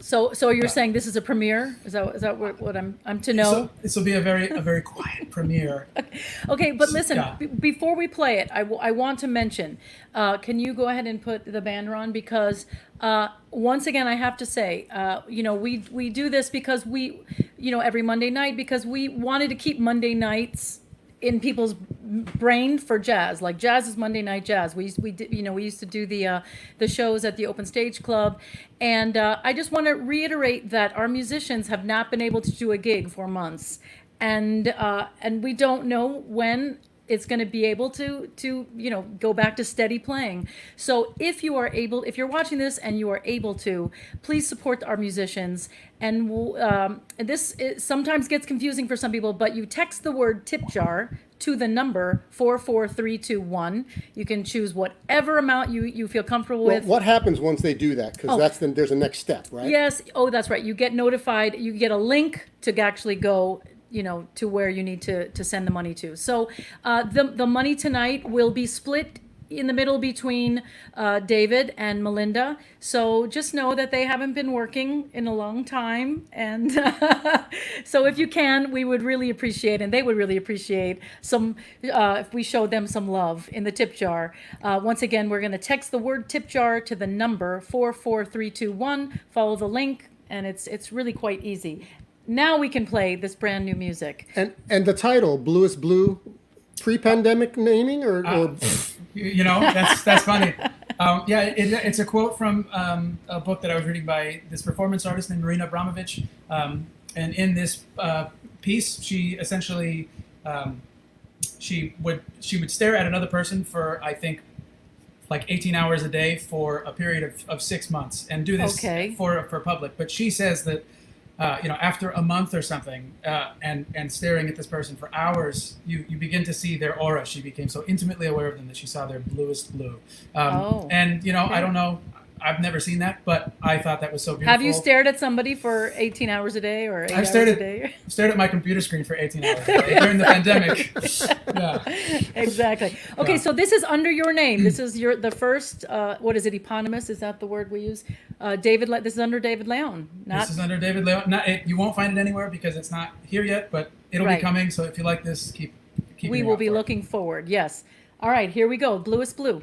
So you're saying this is a premiere? Is that what I'm to know? So this will be a very quiet premiere. Okay, but listen, Yeah. before we play it, I want to mention, can you go ahead and put the banner on? Because once again, I have to say, we do this because we, every Monday night, because we wanted to keep Monday nights in people's brain for jazz. Like jazz is Monday night jazz. We used to do the shows at the Open Stage Club, and I just want to reiterate that our musicians have not been able to do a gig for months, and we don't know when it's going to be able to go back to steady playing. So if you're watching this and you are able to, please support our musicians. And this sometimes gets confusing for some people, but you text the word tip jar to the number 44321. You can choose whatever amount you feel comfortable Well, with. what happens once they do that? Because Oh. there's a next step, right? Yes. Oh, that's right. You get notified. You get a link to actually go, to where you need to send the money to. So the money tonight will be split in the middle between David and Melinda. So just know that they haven't been working in a long time. And so if you can, we would really appreciate, and they would really appreciate some, if we showed them some love in the tip jar. Once again, we're going to text the word tip jar to the number 44321, follow the link, and it's really quite easy. Now we can play this brand new music. And the title, Bluest Blue, pre-pandemic naming or that's funny. It's a quote from a book that I was reading by this performance artist named Marina Abramovich. And in this piece, she essentially she would stare at another person for, I think, like 18 hours a day for a period of 6 months, and do this for public. But she says that after a month or something, and staring at this person for hours, you begin to see their aura. She became so intimately aware of them that she saw their bluest blue. And I don't know, I've never seen that, but I thought that was so beautiful. Have you stared at somebody for 18 hours a day or 8 hours a day? I've stared at my computer screen for 18 hours a day during the pandemic. Yeah. Exactly. Okay, so this is under your name. This is the first, what is it, eponymous? Is that the word we use? This is under David Leon. This is under David Leon. You won't find it anywhere because it's not here yet, but it'll be coming. So if you like this, keep we will be looking forward. Yes. All right, here we go. Bluest Blue.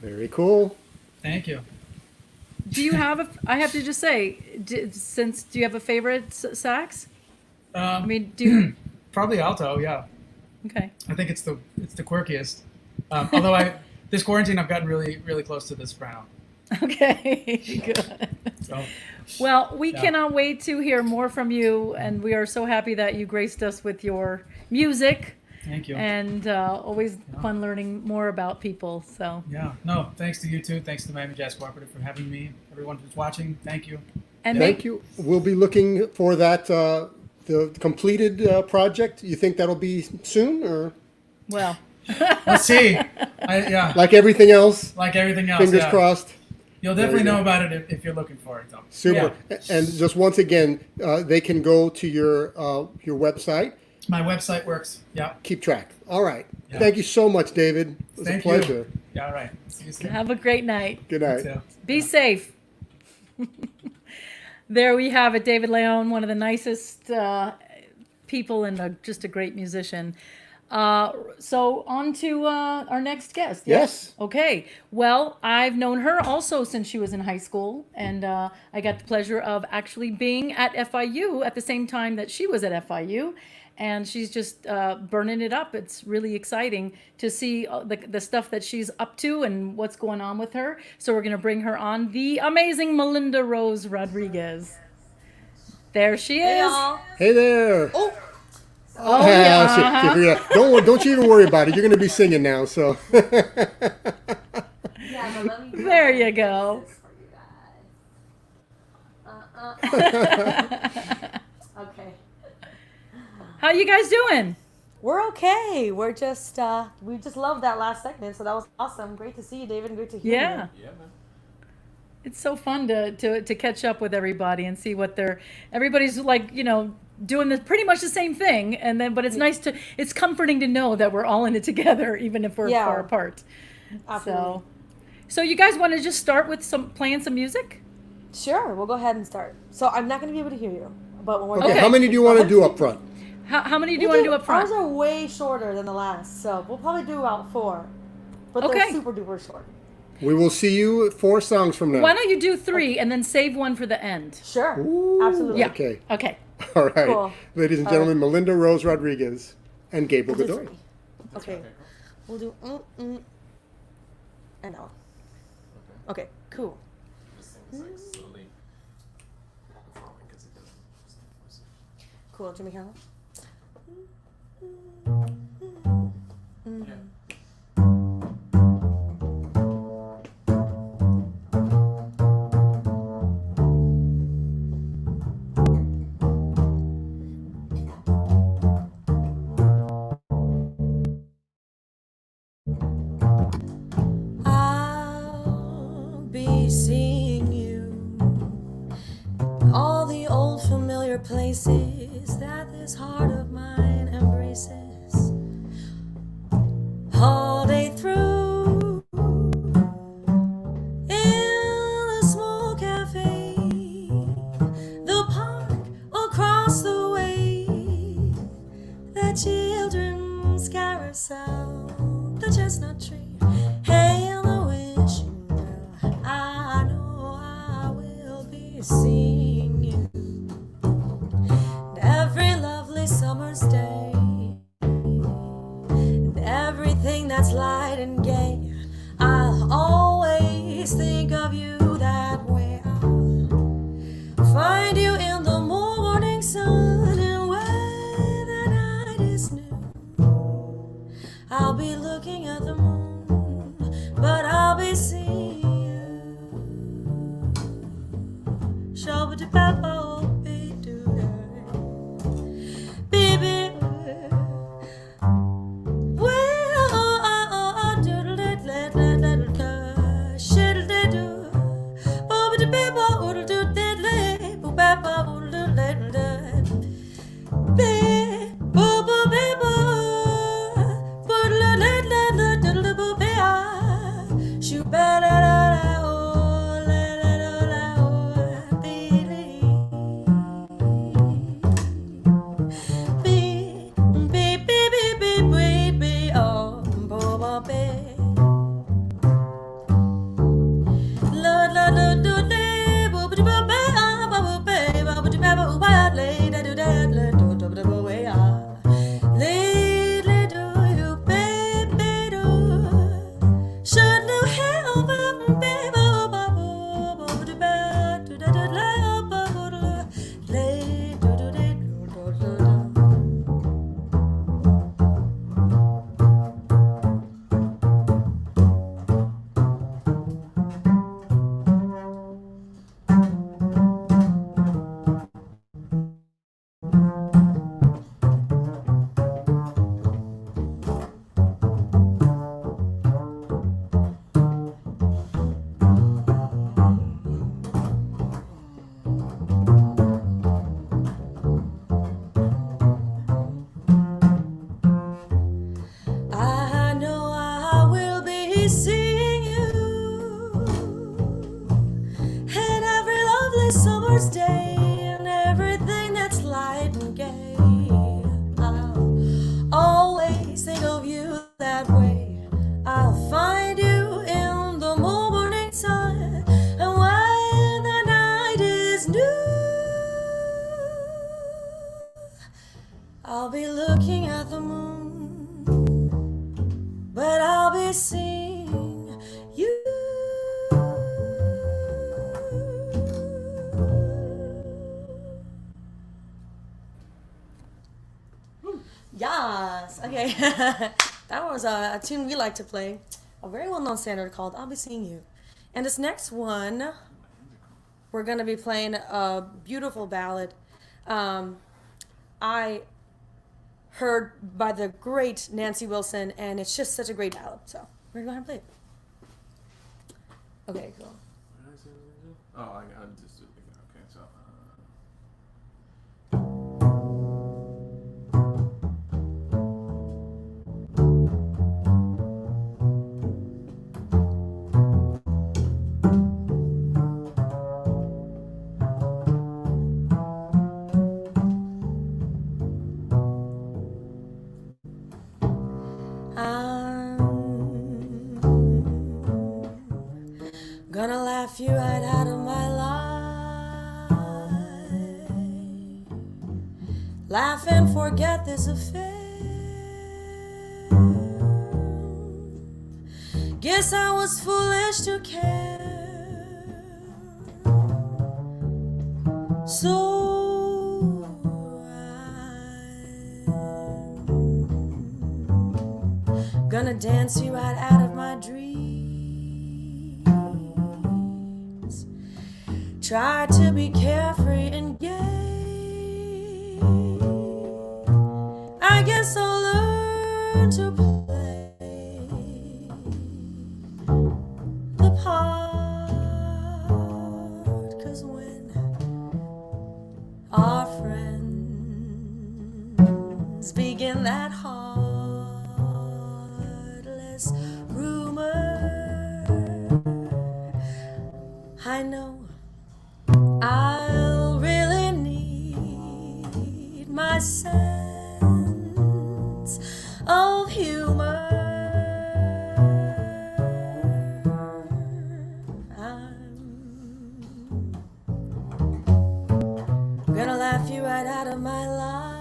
Very cool. Thank you. Do you have I have to just say, do you have a favorite sax? I mean, do you? Probably alto. Yeah. Okay. I think it's the quirkiest. Although this quarantine I've gotten really close to the soprano. Okay, good. So Well, we Yeah. cannot wait to hear more from you, and we are so happy that you graced us with your music, thank you. and always fun learning more about people. So, Yeah. No, thanks to you too. Thanks to the Miami Jazz Cooperative for having me. Everyone who's watching, thank you. and Thank you. We'll be looking for that the completed project. You think that'll be soon, or well, Let's see. Yeah. like everything else? Like everything else. Fingers yeah. crossed. You'll There definitely you go. know about it if you're looking for it, though. Super. And just once again, they can go to your website. My website works. Yeah. Keep track. All right. Yeah. Thank you so much, David. It was Thank a pleasure. you. Yeah. All right. See you soon. have a great night. Good night. So, Be safe. There we have it, David Leon, one of the nicest people and just a great musician. So on to our next guest. Yes. Okay. Well, I've known her also since she was in high school, and I got the pleasure of actually being at FIU at the same time that she was at FIU. And she's just burning it up. It's really exciting to see the stuff that she's up to and what's going on with her. So we're going to bring her on, the amazing Melinda Rose Rodriguez. There she is. Hey, y'all. Hey there. Oh, Oh, yeah. Don't you even worry about it. You're going to be singing now. So. yeah, but let me. There you go. This for you guys. Okay. How you guys doing? We're okay. We're just we just loved that last segment, so that was awesome. Great to see you, David. Great to hear Yeah. you. It's so fun to catch up with everybody and see what everybody's like, doing pretty much the same thing. And then, but it's comforting to know that we're all in it together, even if we're Yeah. far apart. Absolutely. So you guys want to just start with playing some music? Sure, we'll go ahead and start. So I'm not going to be able to hear you, but when we're Okay. Okay. How many do you want to do up front? How many do you want to do up front? Ours are way shorter than the last, so we'll probably do about 4. But Okay. they're super duper short. We will see you 4 songs from now. Why don't you do 3 and then save one for the end? Sure. Ooh, Absolutely. Yeah. Okay. Okay. All right. Cool. Ladies and All gentlemen, Melinda Rose Rodriguez and Gabriel We'll do Godoy. 3. Okay. We'll do and now. Okay, cool. Cool, Jimmy Howell. I'll be seeing you in all the old familiar places that this heart of mine embraces all day through. In a small cafe, the park across the way, the children's carousel, the chestnut tree. Hey, and the wishing well, I know I will be seeing you every lovely summer's day, and everything that's light and gay. I'll always think of you that way. I'll find you in the morning sun, and when the night is new, I'll be looking at the moon, but I'll be seeing you. Baby, I'll be looking at the moon, but I'll be seeing you. Yes. Okay. That was a tune we like to play. A very well-known standard called I'll Be Seeing You. And this next one, we're going to be playing a beautiful ballad. I heard by the great Nancy Wilson, and it's just such a great ballad. So we're going to go ahead and play it. Okay, cool. Oh, I'm just doing it. Okay, so. Gonna laugh you right out of my life. Laugh and forget this affair. Guess I was foolish to care. So I'm gonna dance you right out of my dreams. Try to be carefree and gay. I guess I'll learn to play the part. 'Cause when our friends begin that heartless rumor, I know I'll really need my sense of humor. I'm gonna laugh you right out of my life.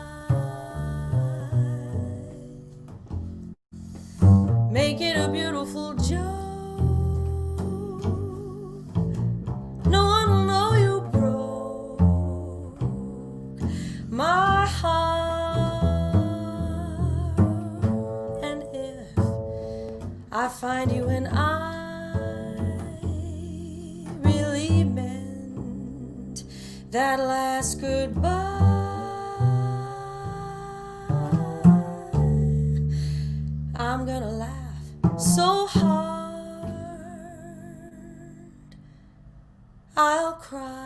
Make it a beautiful joke. No one will know you broke my heart. And if I find you and I really meant that last goodbye, I'm gonna laugh so hard I'll cry.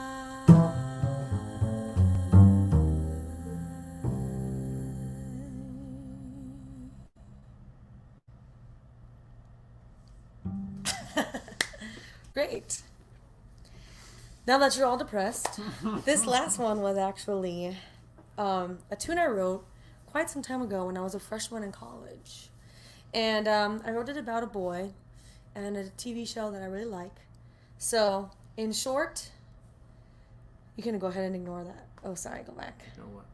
Great. Now that you're all depressed, this last one was actually a tune I wrote quite some time ago when I was a freshman in college. And I wrote it about a boy and a TV show that I really like. So, in short, you can go ahead and ignore that. Oh, sorry, go back. You know what?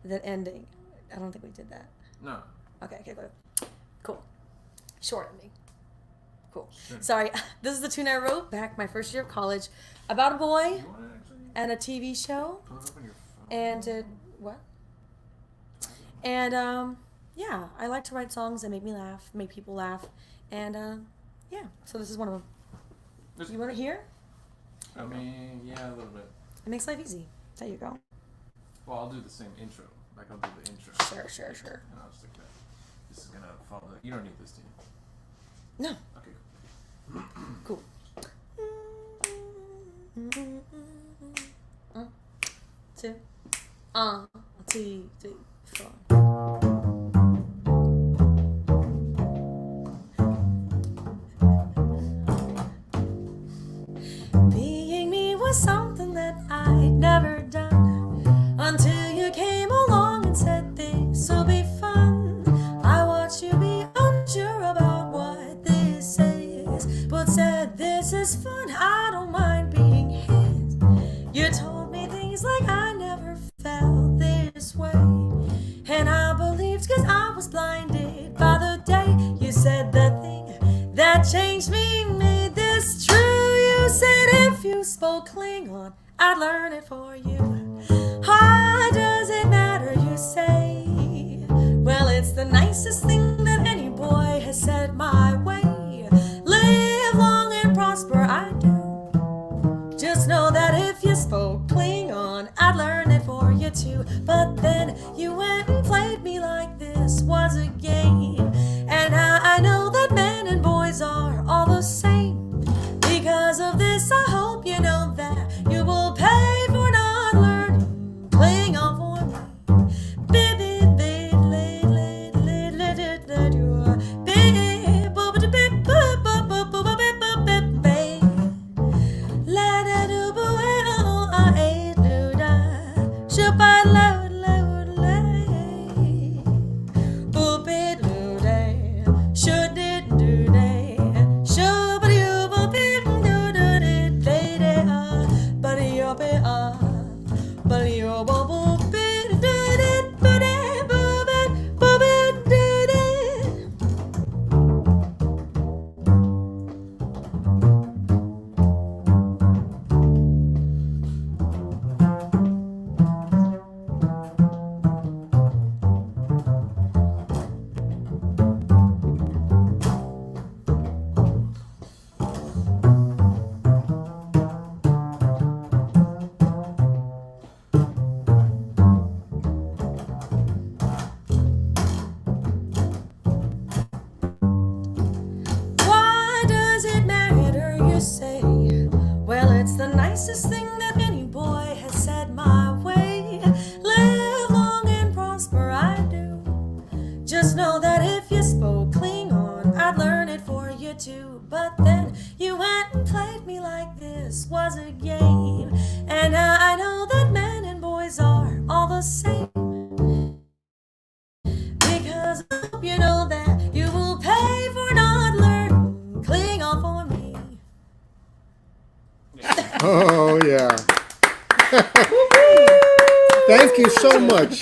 That ending. I don't think we did that. No. Okay, go ahead. Cool. Short ending. Cool. Sure. Sorry, this is the tune I wrote back my first year of college about a boy You want to actually and a TV show. pull it up on your phone? And what? And yeah, I like to write songs that make me laugh, make people laugh, and yeah. So this is one of them. You want to hear? I mean, yeah, a little bit. It makes life easy. There you go. Well, I'll do the same intro. Like, I'll do the intro. Sure. And I'll just like that. This is gonna follow. You don't need this, do you? No. Okay. Cool. Two. 2, 3, 4. Being me was something that I'd never done until you came along and said this'll be fun. I watched you be unsure about what this is, but said this is fun. I don't mind being his. You told me things like I never felt this way. learn it for you. Why does it matter, you say? Well, it's the nicest thing that any boy has said my way. Live long and prosper, I do. Just know that if you spoke Klingon, I'd learn it for you too. But then you went and played me like this was a game. And I know that men and boys are all the same. Because of this, I hope you know that you will pay for not learning Klingon for me. Nicest thing that any boy has said my way. Live long and prosper, I do. Just know that if you spoke Klingon, I'd learn it for you too. But then you went and played me like this was a game. And I know that men and boys are all the same. Because I hope you know that you will pay for not learning Klingon for me. Oh, yeah. Thank you so much.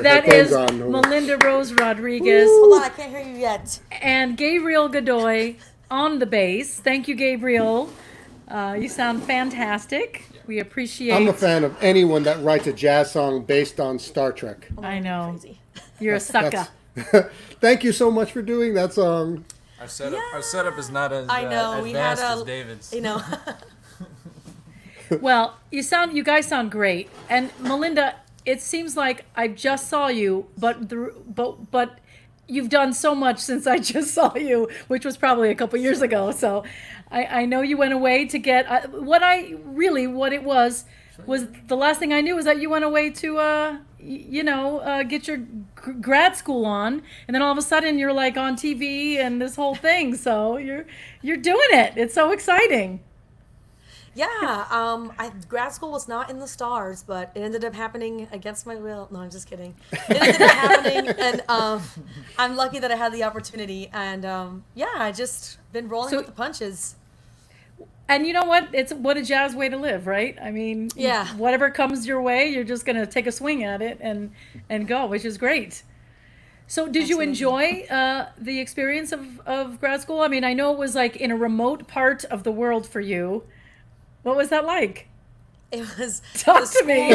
That is Melinda Rose Rodriguez. Hold on, I can't hear you yet. And Gabriel Godoy on the bass. Thank you, Gabriel. You sound fantastic. We appreciate. I'm a fan of anyone that writes a jazz song based on Star Trek. I know. Crazy. You're a sucker. Thank you so much for doing that song. Our setup is not as I know, we had advanced a, as David's. you know. Well, you guys sound great. And Melinda, it seems like I just saw you, but you've done so much since I just saw you, which was probably a couple years ago. So I know you went away to get what it was the last thing I knew was that you went away to get your grad school on, and then all of a sudden you're like on TV and this whole thing. So you're doing it. It's so exciting. Yeah, grad school was not in the stars, but it ended up happening against my will. No, I'm just kidding. It ended up happening, and I'm lucky that I had the opportunity. And I just been rolling with the punches. And you know what? It's what a jazz way to live, right? I mean, yeah. Whatever comes your way, you're just going to take a swing at it and go, which is great. So did you enjoy the experience of grad school? I mean, I know it was like in a remote part of the world for you. What was that like? It was. Talk to me.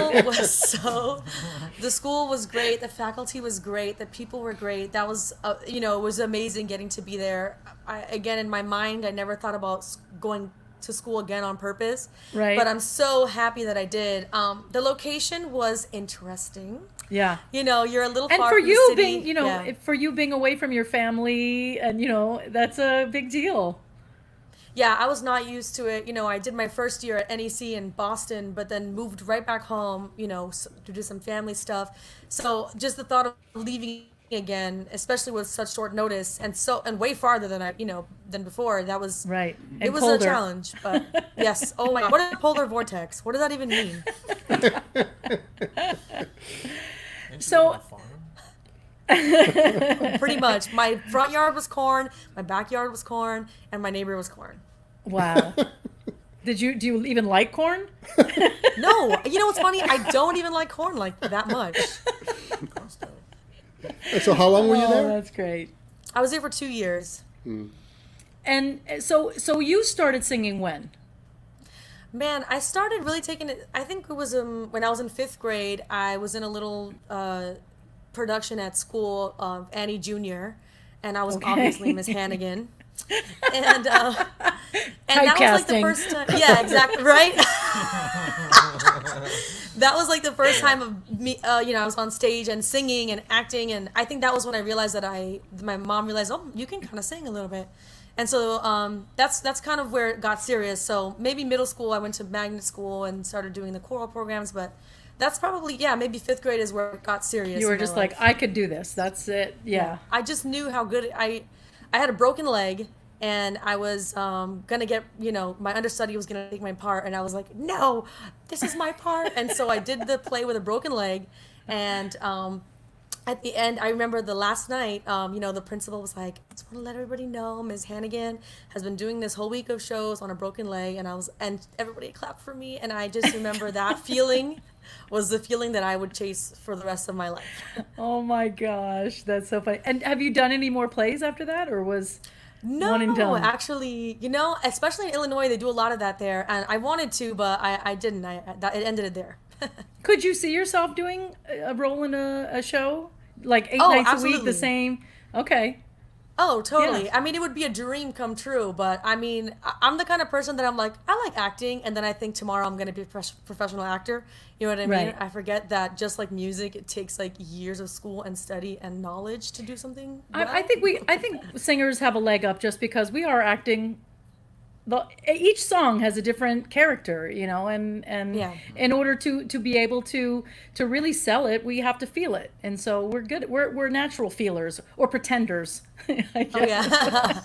The school was great. The faculty was great. The people were great. That was, it was amazing getting to be there. Again, in my mind, I never thought about going to school again on purpose. Right. But I'm so happy that I did. The location was interesting. Yeah. You're a little and far for from you the city. for you being away from your family, and that's a big deal. Yeah, I was not used to it. I did my first year at NEC in Boston, but then moved right back home, to do some family stuff. So just the thought of leaving again, especially with such short notice and way farther than before, that was right. And it was colder. a challenge. But yes, oh my God, what is a polar vortex? What does that even mean? So. Pretty much. My front yard was corn, my backyard was corn, and my neighbor was corn. Wow. Do you even like corn? No. You know what's funny? I don't even like corn like that much. So how long were you there? Oh, that's great. I was there for 2 years. And so you started singing when? Man, I started really taking it. I think it was when I was in 5th grade. I was in a little production at school of Annie Jr., and I was obviously Miss Hannigan. And that was like the Typecasting. first time. Yeah, exactly. Right. That was like the first time of me. I was on stage and singing and acting, and I think that was when I realized that my mom realized, oh, you can kind of sing a little bit. And so that's kind of where it got serious. So maybe middle school, I went to magnet school and started doing the choral programs. But that's probably, maybe 5th grade is where it got serious. You were in my just life. like, I could do this. That's it. Yeah. I just knew how good I had a broken leg, and I was gonna get, my understudy was gonna take my part, and I was like, no, this is my part. And so I did the play with a broken leg, and at the end, I remember the last night, the principal was like, I just want to let everybody know Ms. Hannigan has been doing this whole week of shows on a broken leg, and everybody clapped for me, and I just remember that feeling was the feeling that I would chase for the rest of my life. Oh my gosh, that's so funny. And have you done any more plays after that, or was No, one and done? actually, especially in Illinois, they do a lot of that there, and I wanted to, but I didn't. It ended it there. Could you see yourself doing a role in a show, like 8 Oh, nights a week, absolutely. the same? Okay. Oh, totally. Yeah. I mean, it would be a dream come true, but I mean, I'm the kind of person that I'm like, I like acting, and then I think tomorrow I'm going to be a professional actor. You know what I mean? Right. I forget that just like music, it takes like years of school and study and knowledge to do something. I think singers have a leg up just because we are acting. Each song has a different character, and Yeah. in order to be able to really sell it, we have to feel it, and so we're good. We're natural feelers or pretenders, I guess. Oh, yeah.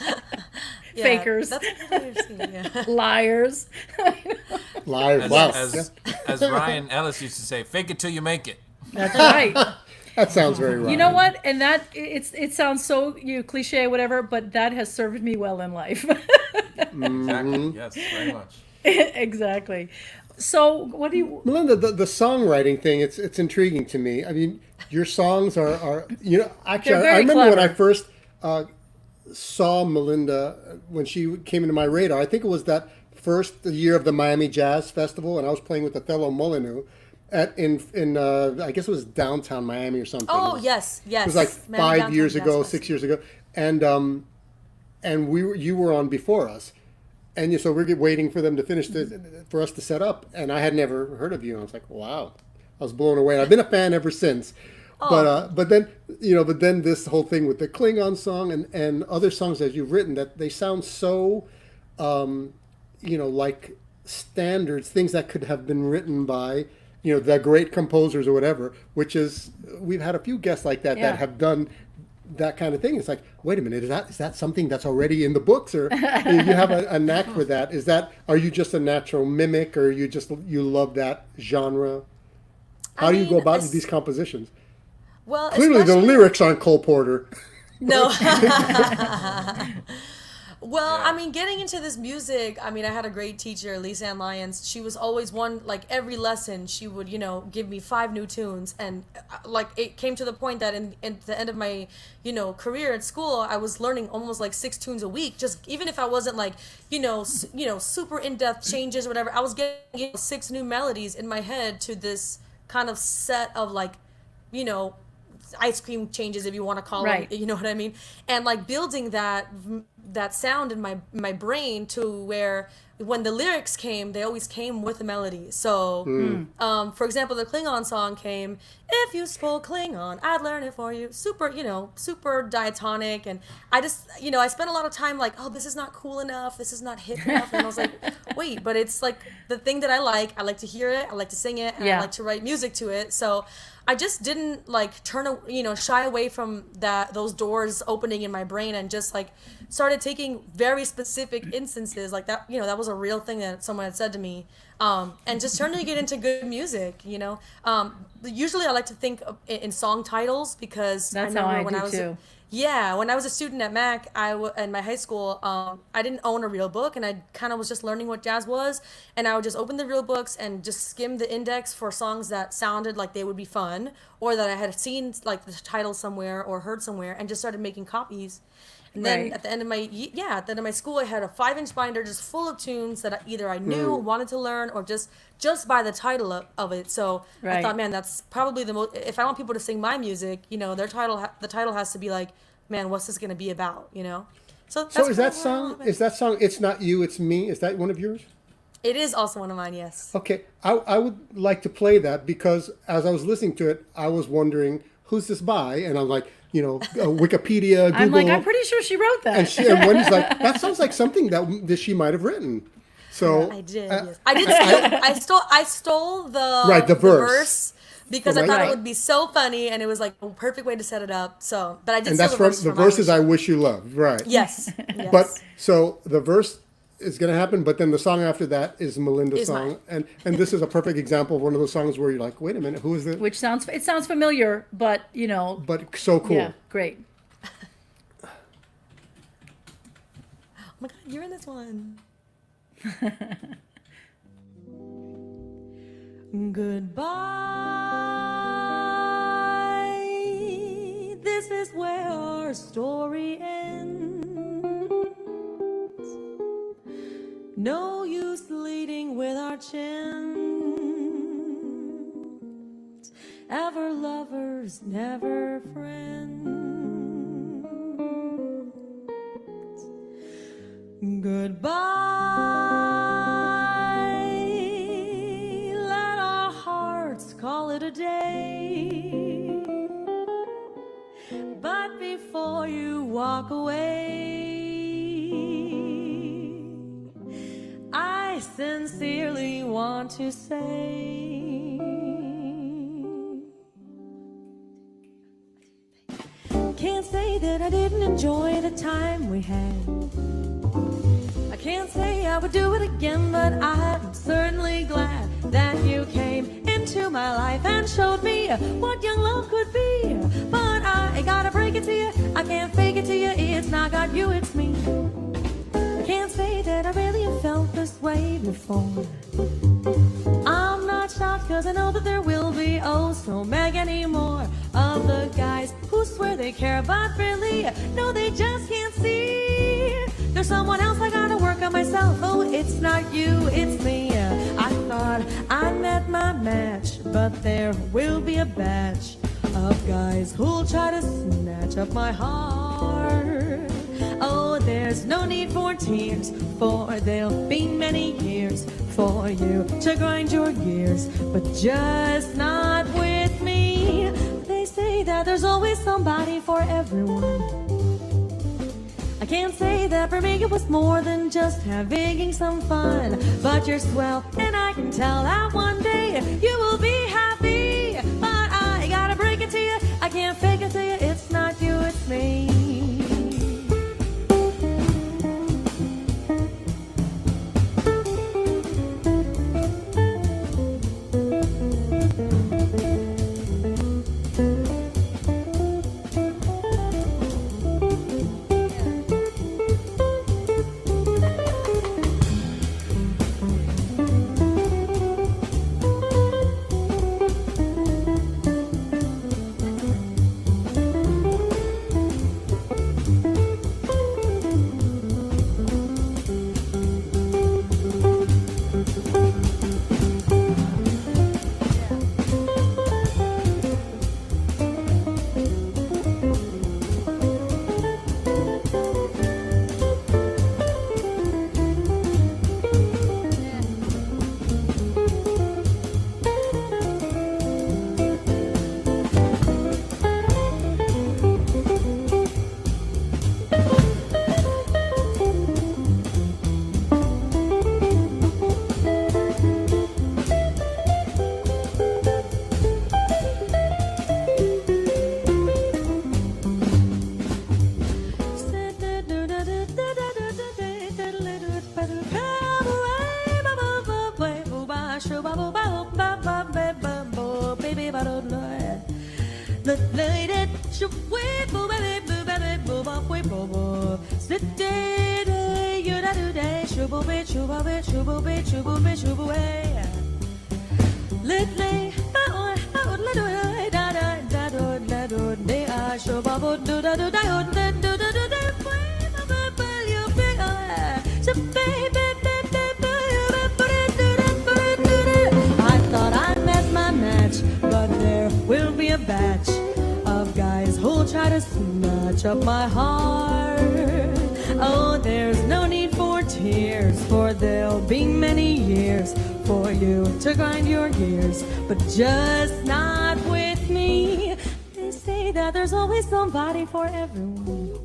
Yeah, Fakers. That's a good way of saying it, yeah. Liars. Live. As, Wow. as Ryan Ellis used to say, fake it till you make it. That's right. That sounds very right. You know what? And that it sounds so cliche, whatever, but that has served me well in life. Exactly. Yes, very much. Exactly. So, what do you? Melinda, the songwriting thing, it's intriguing to me. I mean, your songs are actually, They're very I remember when I clever. first saw Melinda, when she came into my radar, I think it was that first year of the Miami Jazz Festival, and I was playing with Othello Molyneux in I guess it was downtown Miami or something. Oh, yes. It was like Miami 5 years Downtown ago, Jazz 6 years ago, and you were on before us, and so we're waiting for them to finish for us to set up, and I had never heard of you, and I was like, wow, I was blown away. And I've been a fan ever since. But then this whole thing with the Klingon song and other songs that you've written, that they sound so, like standards, things that could have been written by, the great composers or whatever, which is, we've had a few guests like that Yeah. that have done that kind of thing. It's like, wait a minute, is that something that's already in the books, or you have a knack for that? Are you just a natural mimic, or you love that genre? How do you go about these compositions? Well, Clearly, the especially- lyrics aren't Cole Porter. No. Well, I mean, getting into this music, I mean, I had a great teacher, Lisa Ann Lyons. She was always like every lesson, she would, give me 5 new tunes. And like, it came to the point that in the end of my, career at school, I was learning almost like 6 tunes a week. Just even if I wasn't like, super in-depth changes or whatever, I was getting 6 new melodies in my head to this kind of set of like, ice cream changes, if you want to call Right. them, you know what I mean? And like building that sound in my brain to where when the lyrics came, they always came with the melody. So, for example, the Klingon song came, if you spoke Klingon, I'd learn it for you. Super, super diatonic. And I just, I spent a lot of time like, oh, this is not cool enough. This is not hip enough. And I was like, wait, but it's like the thing that I like. I like to hear it. I like to sing it. And Yeah. I like to write music to it. So I just didn't like shy away from those doors opening in my brain, and just like started taking very specific instances like that. That was a real thing that someone had said to me, and just turning it into good music. Usually I like to think in song titles, because That's I how remember I when do I was too. Yeah, when I was a student at Mac, in my high school, I didn't own a real book, and I kind of was just learning what jazz was, and I would just open the real books and just skim the index for songs that sounded like they would be fun, or that I had seen like the title somewhere or heard somewhere, and just started making copies. And then Right. at the end of my school, I had a 5-inch binder just full of tunes that either I knew, wanted to learn, or just by the title of it. So I Right. thought, man, that's probably the most. If I want people to sing my music, the title has to be like, man, what's this gonna be about? So that's So is that kind of song? where Is that song? It's Not You, It's Me. Is that one of yours? it is also one of mine. Yes. Okay, I would like to play that because as I was listening to it, I was wondering who's this by, and I'm like, Wikipedia, Google. I'm like, I'm pretty sure she wrote that. and Wendy's like, that sounds like something that she might have written. So I did. Yes. I stole the the verse. because I Right. thought Right. it would be so funny, and it was like a perfect way to set it up. So, but I did. and steal that's from the verses I I Wish You Loved, right? Yes. Yes. But so the verse is going to happen, but then the song after that is Melinda's Is song, mine. and this is a perfect example of one of those songs where you're like, wait a minute, who is this? Which sounds familiar, but But so cool. yeah, great. Oh my God, you're in this one. Goodbye. This is where our story ends. No use leading with our chins. Ever lovers, never friends. Goodbye. Let our hearts call it a day. But before you walk away, I sincerely want to say, can't say that I didn't enjoy the time we had. I can't say I would do it again, but I'm certainly glad that you came into my life and showed me what young love could be. But I gotta break it to you, I can't fake it to you, it's not got you, it's me. I can't say that I really have felt this way before. I'm not shocked cause I know that there will be oh so many more of the guys who swear they care but really no they just can't see. There's someone else I gotta work on myself. Oh, it's not you, it's me. I thought I met my match, but there will be a batch of guys who'll try to snatch up my heart. Oh, there's no need for tears, for there'll be many years for you to grind your gears, but just not with me. They say that there's always somebody for everyone. I can't say that for me it was more than just having some fun, but you're swell and I can tell that one day you will be happy. But I gotta break it to you, I can't fake it to you, it's not you, it's me. Lit just match up my heart. Oh, there's no need for tears, for there'll be many years for you to grind your gears, but just not with me. They say that there's always somebody for everyone.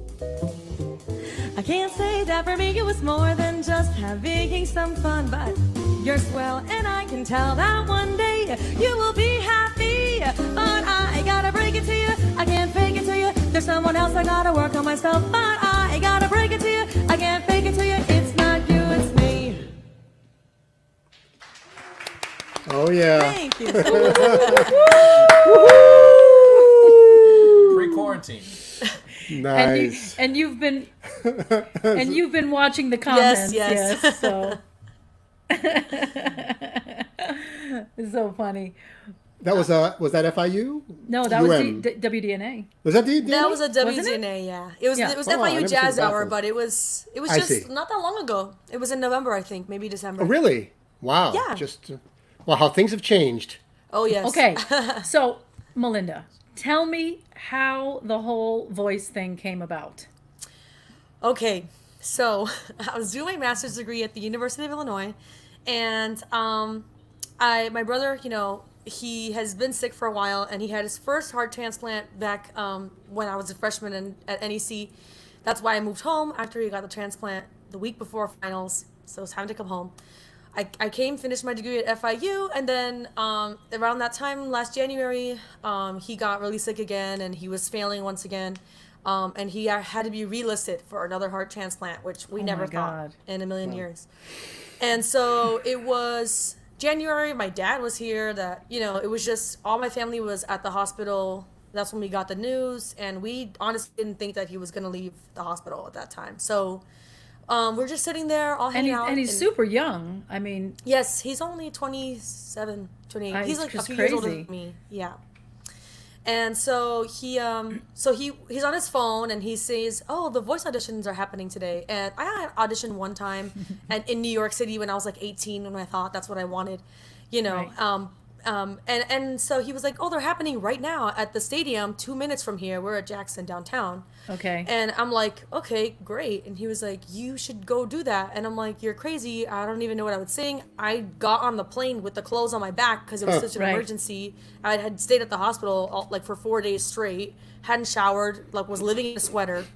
I can't say that for me it was more than just having some fun, but you're swell and I can tell that one day you will be happy. But I gotta break it to you, I can't fake it to you. There's someone else, I gotta work on myself. But I gotta break it to you, I can't fake it to you. It's not you, it's me. Oh yeah. Thank you. Pre-quarantine. Nice. And you've been watching the comments. Yes. So it's so funny. That was that FIU? No, that was UM. WDNA. Was that the? That was a Wasn't WDNA, yeah. It was Yeah. it was Oh, I FIU never Jazz took that Hour, one. but it was I just see. not that long ago. It was in November, I think, maybe December. Oh, really? Wow. Yeah. Just well, how things have changed. Oh yes. Okay, so Melinda, tell me how the whole voice thing came about. Okay, so I was doing my master's degree at the University of Illinois, and my brother, he has been sick for a while, and he had his first heart transplant back when I was a freshman at NEC. That's why I moved home after he got the transplant the week before finals, so it was time to come home. I came, finished my degree at FIU, and then around that time last January, he got really sick again, and he was failing once again. And he had to be relisted for another heart transplant, which we never my thought God. in a million years. And so it was January. My dad was here. It was just all my family was at the hospital. That's when we got the news, and we honestly didn't think that he was going to leave the hospital at that time. So we're just sitting there all hanging out. And he's super young. I mean, Yes, he's only 27, 28. He's It's like a just few years older crazy. than me. Yeah. And so he's on his phone and he says, "Oh, the voice auditions are happening today." And I had auditioned one time and in New York City when I was like 18, when I thought that's what I wanted, Right. And so he was like, "Oh, they're happening right now at the stadium 2 minutes from here. We're at Jackson downtown." okay. And I'm like, "Okay, great." And he was like, "You should go do that." And I'm like, "You're crazy. I don't even know what I would sing." I got on the plane with the clothes on my back because it was such an Right. emergency. I had stayed at the hospital for 4 days straight, hadn't showered, was living in a sweater.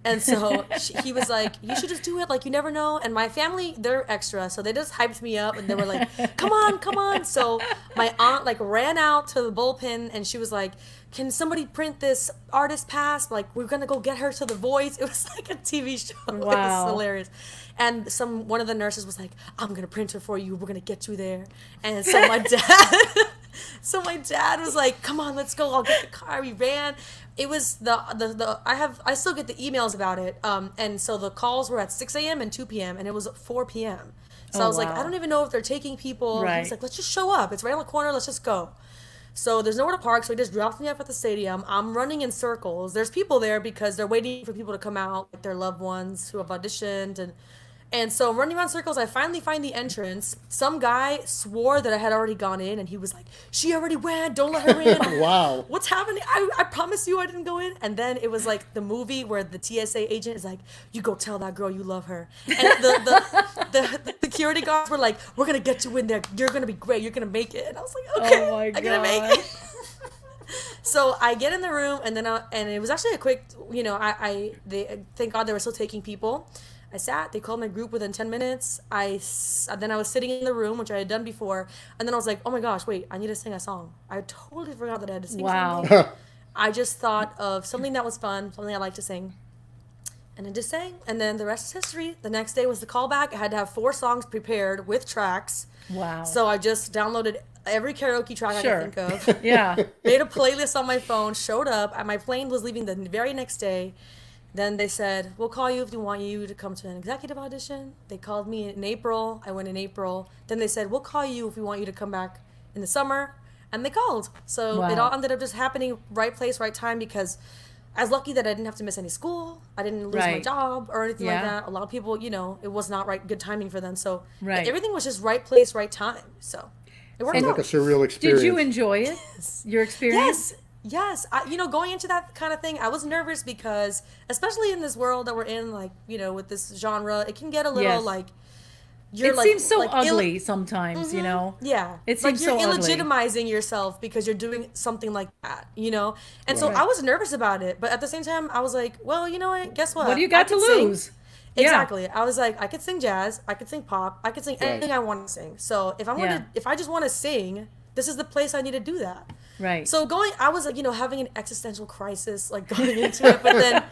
And so he was like, "You should just do it. You never know." And my family, they're extra, so they just hyped me up and they were like, "Come on, come on." So my aunt ran out to the bullpen and she was like, "Can somebody print this artist pass? We're gonna go get her to The Voice." It was like a TV show. It Wow. was hilarious. And one of the nurses was like, "I'm gonna print her for you. We're gonna get you there." And so my dad was like, "Come on, let's go. I'll get the car." We ran. It was I still get the emails about it. And so the calls were at 6 a.m. and 2 p.m. and it was 4 p.m. So Oh, I was like, wow. "I don't even know if they're taking people." He Right. was like, "Let's just show up. It's right on the corner. Let's just go." So there's nowhere to park, so he just drops me off at the stadium. I'm running in circles. There's people there because they're waiting for people to come out, their loved ones who have auditioned, and so I'm running around circles. I finally find the entrance. Some guy swore that I had already gone in, and he was like, "She already went. Don't let her in." Wow. What's happening? I promise you I didn't go in. And then it was like the movie where the TSA agent is like, "You go tell that girl you love her." And the security guards were like, "We're going to get you in there. You're going to be great. You're going to make it." And I was like, "Okay, Oh my I'm going to make God. it." So I get in the room and then and it was actually a quick, thank God they were still taking people. I sat, they called my group within 10 minutes. Then I was sitting in the room, which I had done before. And then I was like, "Oh my gosh, wait, I need to sing a song." I totally forgot that I had to sing Wow. something. I just thought of something that was fun, something I like to sing. And I just sang. And then the rest is history. The next day was the callback. I had to have 4 songs prepared with tracks. Wow. So I just downloaded every karaoke track Sure. I could think of. Yeah. Made a playlist on my phone, showed up, and my plane was leaving the very next day. Then they said, "We'll call you if we want you to come to an executive audition." They called me in April. I went in April. Then they said, "We'll call you if we want you to come back in the summer." And they called. So it Wow. all ended up just happening right place, right time, because I was lucky that I didn't have to miss any school. I didn't lose my Right. job or anything like Yeah. that. A lot of people, it was not good timing for them. So Right. everything was just right place, right time. So it worked Sounds out. like a surreal experience. Did you enjoy it? Your experience? Yes. Yes, going into that kind of thing, I was nervous because, especially in this world that we're in, like, with this genre, it can get a little Yes. like It seems so ugly sometimes, Yeah, It seems like you're so ugly. illegitimizing yourself because you're doing something like that, And so I was nervous about it, but at the same time, I was like, well, you know what? Guess what? What do you got I to could sing. lose? Yeah. Exactly. I was like, I could sing jazz, I could sing pop, I could sing anything I want to sing. So if if I just want to sing, this is the place I need to do that. Right. So I was like, having an existential crisis, like going into it, but then,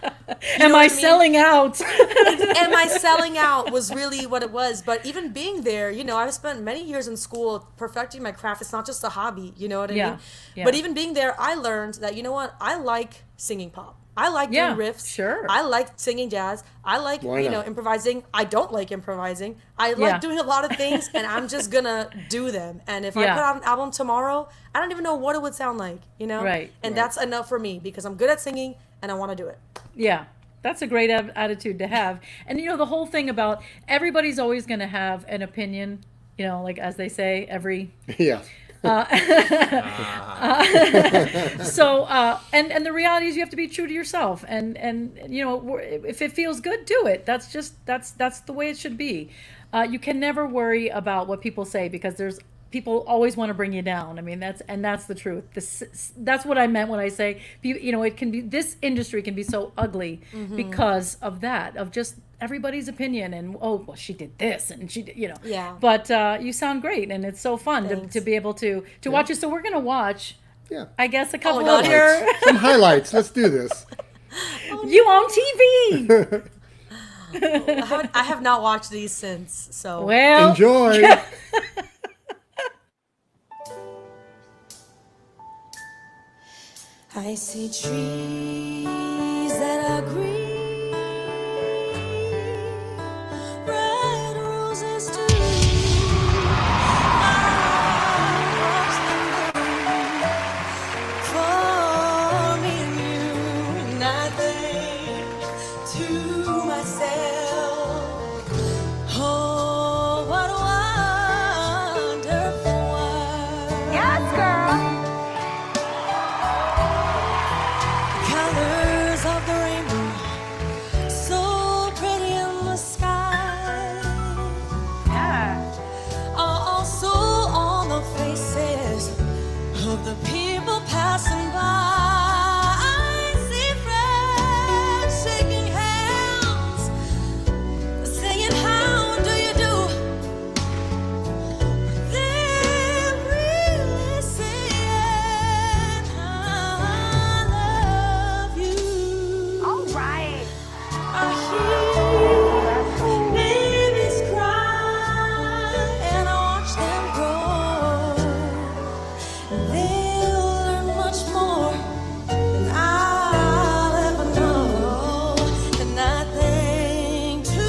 Am I selling out? am I selling out was really what it was. But even being there, I've spent many years in school perfecting my craft. It's not just a hobby, you know what I mean? Yeah. But even being there, I learned that, I like singing pop. I like doing riffs. Sure. I like singing jazz. I like, Why not? improvising. I don't like improvising. I like doing a lot of things, and I'm just gonna do them. And if I put out an album tomorrow, I don't even know what it would sound like, Right. And that's enough for me because I'm good at singing and I want to do it. Yeah, that's a great attitude to have. And the whole thing about everybody's always going to have an opinion, like as they say, every. Yeah. So and the reality is you have to be true to yourself, and if it feels good, do it. That's the way it should be. You can never worry about what people say because people always want to bring you down. I mean, that's the truth. That's what I meant when I say, it can be, this industry can be so ugly because of that, of just everybody's opinion and, oh, well, she did this and she did, Yeah. But you sound great and it's so fun to be able to watch you. So we're going to watch, Yeah. I guess, a couple God. of your, Some highlights. Let's do this. you on TV. I have not watched these since, so. Well, Enjoy. I see trees that are green, red roses too. I watch them bloom for me and you, and I think to myself, oh, what a wonderful world. Yes, girl. Colors of the rainbow, so pretty in the sky, Yeah. are also on the faces of the people passing by. I see friends shaking hands, saying, how do you do? They're really saying, I love you. All right. I hear babies cry and I watch them grow. They'll learn much more than I'll ever know. And I think to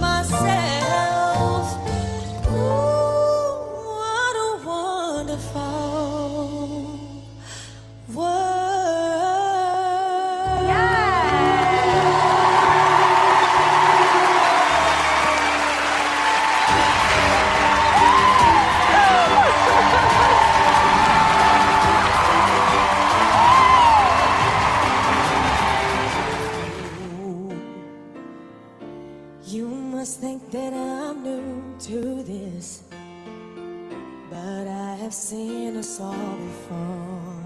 myself, ooh, what a wonderful world. You must think that I'm new to this, but I have seen us all before.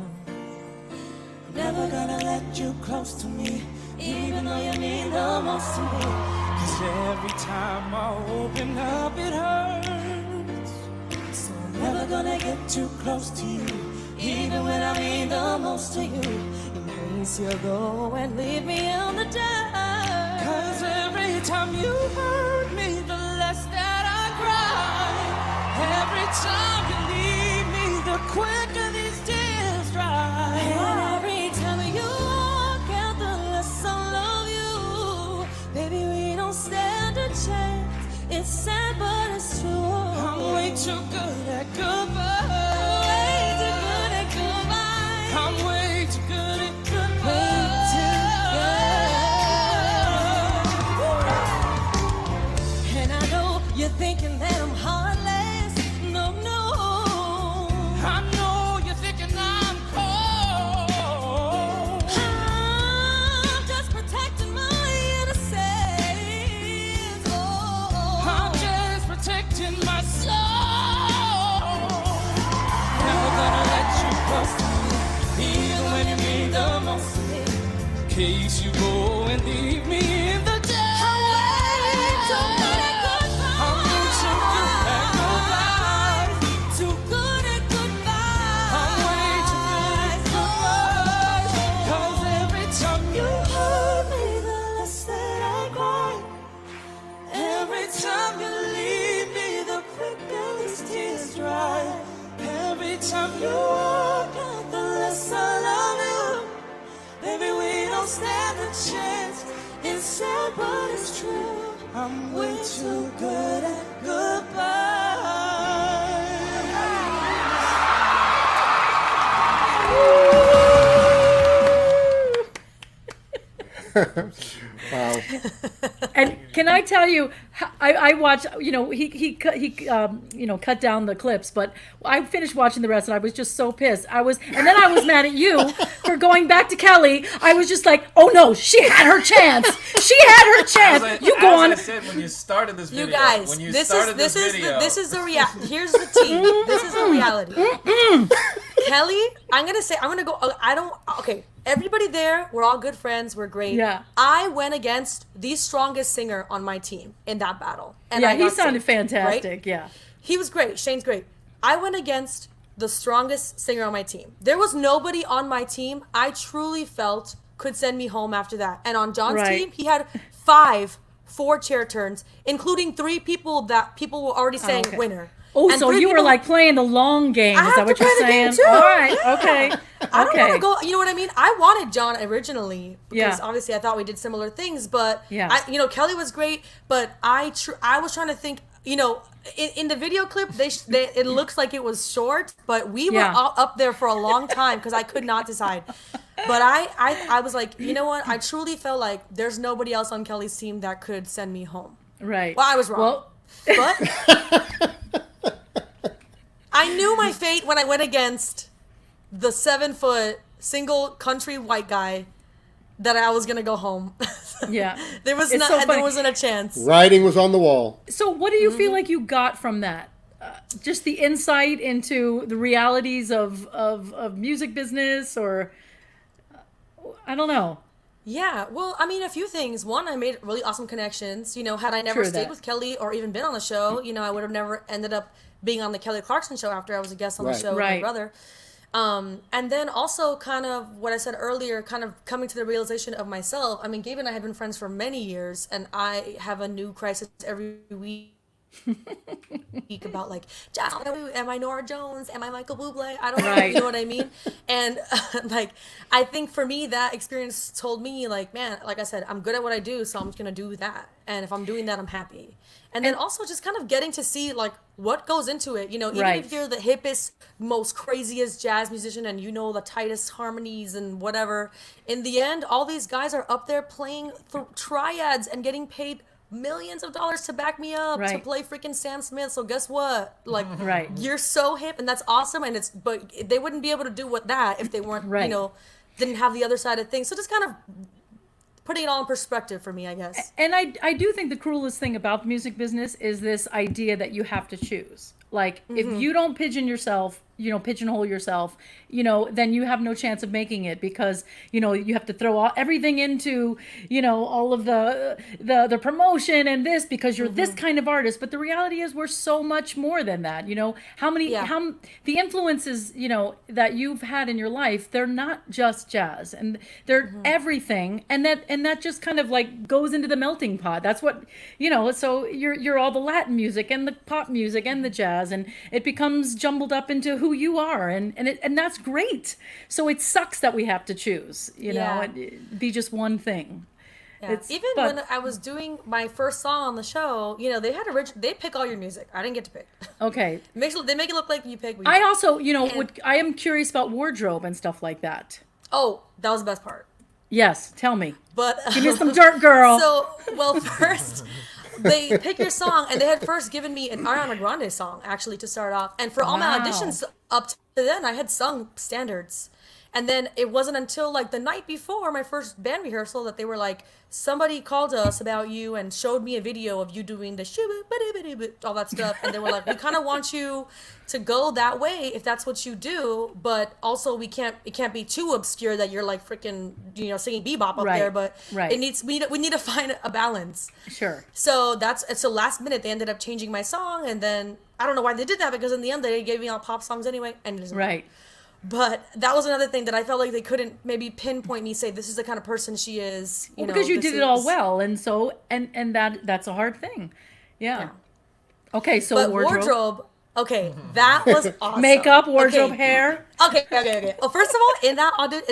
Never gonna let you close to me, even though you mean the most to me. 'Cause every time I open up it hurts. So I'm never gonna get too close to you, even when I mean the most to you. In case you go and leave me in the dirt. 'Cause every time you hurt me, the less that I cry. Every time you leave me, the quicker these tears dry. And every time you walk out, the less I love you. Baby, we don't stand a chance. It's sad, but it's true. I'm way too good at goodbye. Way too good at goodbye. I'm way too good at goodbye. Way too good. And I know you're thinking that I'm heartless. No, no. I know case you go and leave me in the dark. I'm way too good at goodbye. Too good at goodbye. I'm way too good at goodbye. 'Cause every time you hurt me, the less that I cry. Every time you leave me, the quicker these tears dry. Every time you walk out, the less I love you. Baby, we don't stand a chance. It's sad, but it's true. I'm way too good at goodbye. Wow. And can I tell you, I watched, cut down the clips, but I finished watching the rest and I was just so pissed. And then I was mad at you for going back to Kelly. I was just like, oh no, she had her chance. She had her chance. You go on. As I said when you started this video. You guys, when you this started is the reality. Here's the tea. This is the reality. Kelly, okay, everybody there, we're all good friends, we're great. Yeah. I went against the strongest singer on my team in that battle. And Yeah, I he got sounded saved, fantastic. right? Yeah. He was great. Shane's great. I went against the strongest singer on my team. There was nobody on my team I truly felt could send me home after that. And on John's Right. team, he had 4 chair turns, including 3 people that people were already saying okay. winner. Oh, And so 3 you were people- like playing the long game. I Is have that what to you're play the game saying? too. All right. Yeah. Okay. I don't Okay. want to go. You know what I mean? I wanted John originally because Yeah. obviously I thought we did similar things. But Yeah. Kelly was great. But I was trying to think. In the video clip, it looks like it was short, but we were Yeah. all up there for a long time because I could not decide. But I was like, you know what? I truly felt like there's nobody else on Kelly's team that could send me home. Right. Well, I was wrong. Well, But I knew my fate when I went against the 7-foot single country white guy that I was gonna go home. yeah. there was It's so funny. there wasn't a chance. Writing was on the wall. So what do you feel like you got from that? Just the insight into the realities of music business, or I don't know. Yeah, well, I mean, a few things. One, I made really awesome connections. Had I never True stayed that. with Kelly or even been on the show, I would have never ended up being on the Kelly Clarkson show after I was a guest on the Right. show with Right. my brother. And then also kind of what I said earlier, kind of coming to the realization of myself. I mean, Gabe and I have been friends for many years, and I have a new crisis every week about like, am I Nora Jones? Am I Michael Bublé? I don't know. Right. You know what I mean? And I think for me, that experience told me like, man, like I said, I'm good at what I do, so I'm just gonna do that. And if I'm doing that, I'm happy. And then also just kind of getting to see like what goes into it. Even Right. if you're the hippest, most craziest jazz musician and the tightest harmonies and whatever, in the end, all these guys are up there playing triads and getting paid millions of dollars to back me up to Right. play freaking Sam Smith. So guess what? Like, Right. you're so hip, and that's awesome. And but they wouldn't be able to do that if they weren't, Right. didn't have the other side of things. So just kind of putting it all in perspective for me, I guess. And I do think the cruelest thing about the music business is this idea that you have to choose. Like, if you don't pigeonhole yourself, then you have no chance of making it because, you have to throw everything into, all of the promotion and this because you're this kind of artist. But the reality is we're so much more than that. The influences, that you've had in your life, they're not just jazz and they're everything. And that just kind of like goes into the melting pot. That's what, so you're all the Latin music and the pop music and the jazz, and it becomes jumbled up into who you are, and that's great. So it sucks that we have to choose, Yeah. and be just one thing. Yeah. Even when I was doing my first song on the show, they had they pick all your music. I didn't get to pick. Okay. They make it look like you pick. I also, I am curious about wardrobe and stuff like that. Oh, that was the best part. Yes, tell me. But Give me some dirt, girl. First they pick your song, and they had first given me an Ariana Grande song actually to start off. And for all my Wow. auditions up to then, I had sung standards. And then it wasn't until like the night before my first band rehearsal that they were like, somebody called us about you and showed me a video of you doing the all that stuff. And they were like, we kind of want you to go that way if that's what you do, but also it can't be too obscure that you're like freaking, singing bebop up Right, there, but right. we need to find a balance. Sure. So last minute they ended up changing my song, and then I don't know why they did that, because in the end they gave me all pop songs anyway, and it doesn't matter. Right. But that was another thing that I felt like they couldn't maybe pinpoint me, say this is the kind of person she is. Well, because you did it all well, and so and that's a hard thing. Yeah. Okay, so But wardrobe. okay, that was awesome. Makeup, wardrobe, Okay. hair. Okay. Well, first of all, in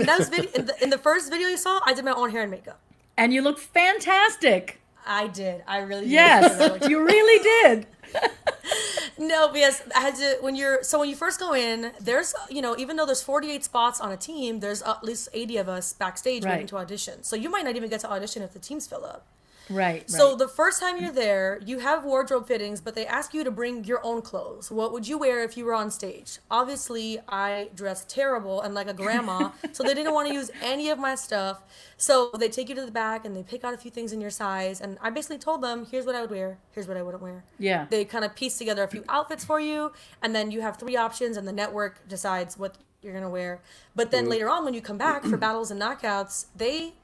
those video, in the first video you saw, I did my own hair and makeup. And you look fantastic. I did. I really did. Yes, you really did. No, because I had to, when you first go in, there's, even though there's 48 spots on a team, there's at least 80 of us backstage waiting Right. to audition. So you might not even get to audition if the teams fill up. Right. So the first time you're there, you have wardrobe fittings, but they ask you to bring your own clothes. What would you wear if you were on stage? Obviously, I dressed terrible and like a grandma, so they didn't want to use any of my stuff. So they take you to the back and they pick out a few things in your size. And I basically told them, here's what I would wear, here's what I wouldn't wear. Yeah. They kind of piece together a few outfits for you, and then you have 3 options, and the network decides what you're gonna wear. But then later on, when you come back for battles and knockouts,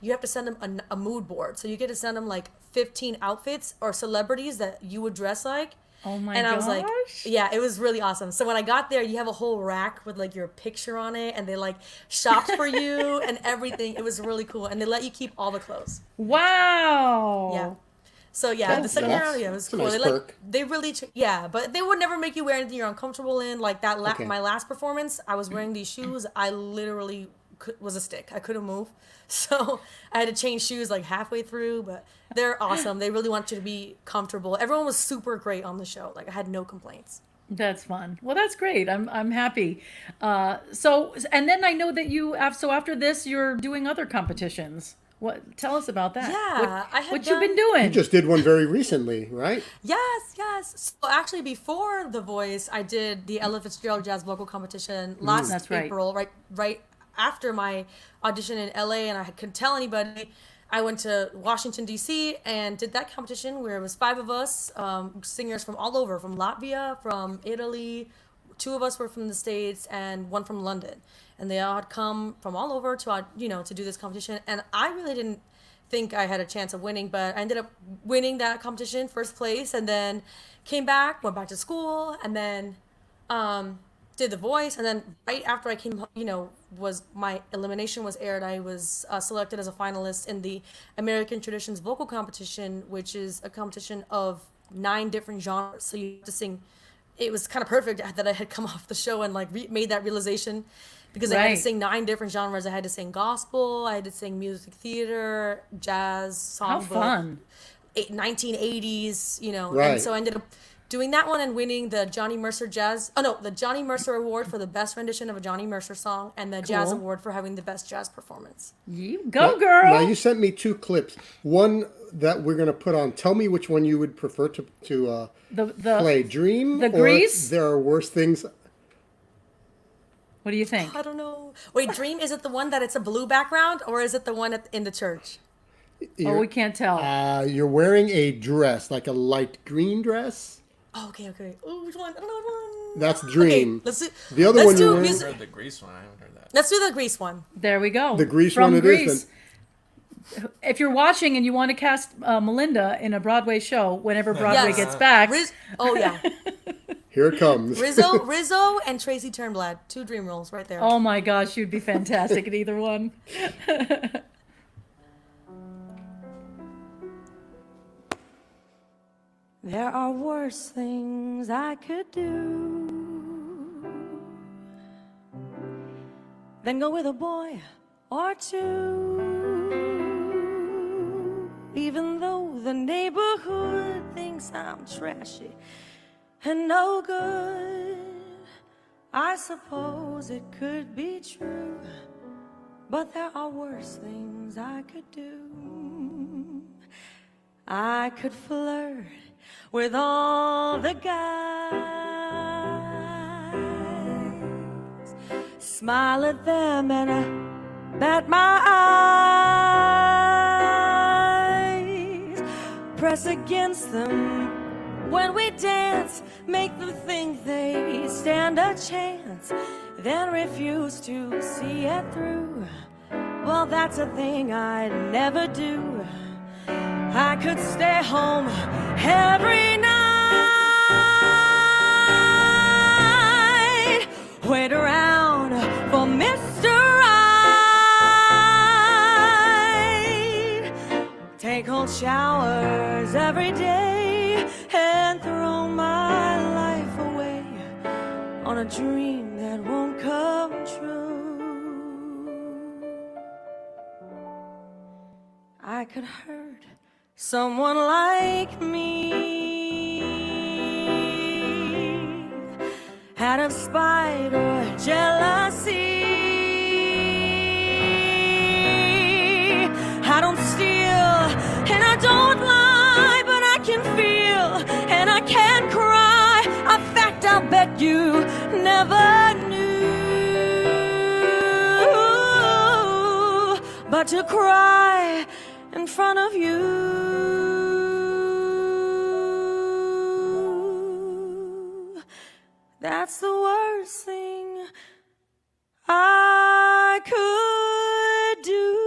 you have to send them a mood board. So you get to send them like 15 outfits or celebrities that you would dress like. Oh my And I was like, gosh. yeah, it was really awesome. So when I got there, you have a whole rack with like your picture on it, and they like shopped for you and everything. It was really cool, and they let you keep all the clothes. Wow. Yeah. So yeah, the second That's- round, yeah, it was that's a cool. nice They perk. they really, but they would never make you wear anything you're uncomfortable in. Like that, Okay. my last performance, I was wearing these shoes. I literally was a stick. I couldn't move, so I had to change shoes like halfway through. But they're awesome. They really want you to be comfortable. Everyone was super great on the show. Like I had no complaints. That's fun. Well, that's great. I'm happy. So and then I know that you after this you're doing other competitions. Tell us about that. Yeah, I had what you've been doing. You just did one very recently, right? Yes. So actually, before The Voice, I did the Ella Fitzgerald Jazz Vocal Competition last That's right. April, right after my audition in LA, and I couldn't tell anybody. I went to Washington, D.C. and did that competition where it was 5 of us, singers from all over, from Latvia, from Italy. 2 of us were from the States and 1 from London. And they all had come from all over to do this competition. And I really didn't think I had a chance of winning, but I ended up winning that competition, first place, and then came back, went back to school, and then did The Voice. And then right after I came, was my elimination was aired, I was selected as a finalist in the American Traditions Vocal Competition, which is a competition of 9 different genres. So you have to sing. It was kind of perfect that I had come off the show and like made that realization, because I had Right. to sing 9 different genres. I had to sing gospel, I had to sing music theater, jazz, How songbook, fun. 1980s, Right. And so I ended up doing that one and winning the Johnny Mercer Award for the best rendition of a Johnny Mercer song, and the Jazz Cool. Award for having the best jazz performance. You go, girl. Now you sent me 2 clips. One that we're going to put on. Tell me which one you would prefer to the play. Dream the or Grease? There Are Worse Things. What do you think? I don't know. Wait, Dream, is it the one that it's a blue background, or is it the one in the church? Oh, we can't tell. You're wearing a dress, like a light green dress. Oh, okay. Oh, which one? I don't know which one. That's Dream. Okay, let's do. The other let's one do you're wearing- music- I heard the Grease one. I haven't heard that. Let's do the Grease one. There we go. The Grease From one it is, Grease. If you're watching and you want to cast Melinda in a Broadway show whenever Broadway Yes. gets back, Oh yeah, Here it comes. Rizzo and Tracy Turnblad, 2 dream roles right there. oh my gosh, you'd be fantastic at either one. There are worse things I could do than go with a boy or 2. Even though the neighborhood thinks I'm trashy and no good, I suppose it could be true. But there are worse things I could do. I could flirt with all the guys, smile at them and I bat my eyes, press against them when we dance, make them think they stand a chance, then refuse to see it through. Well, that's a thing I'd never do. I could stay home every night, wait around for Mr. Right, take cold showers every day, and throw my life away on a dream that won't come true. I could hurt someone like me out of spite or jealousy. I don't steal and I don't lie, but I can feel and I can cry. A fact I'll bet you never knew, but to cry in front of you, that's the worst thing I could do.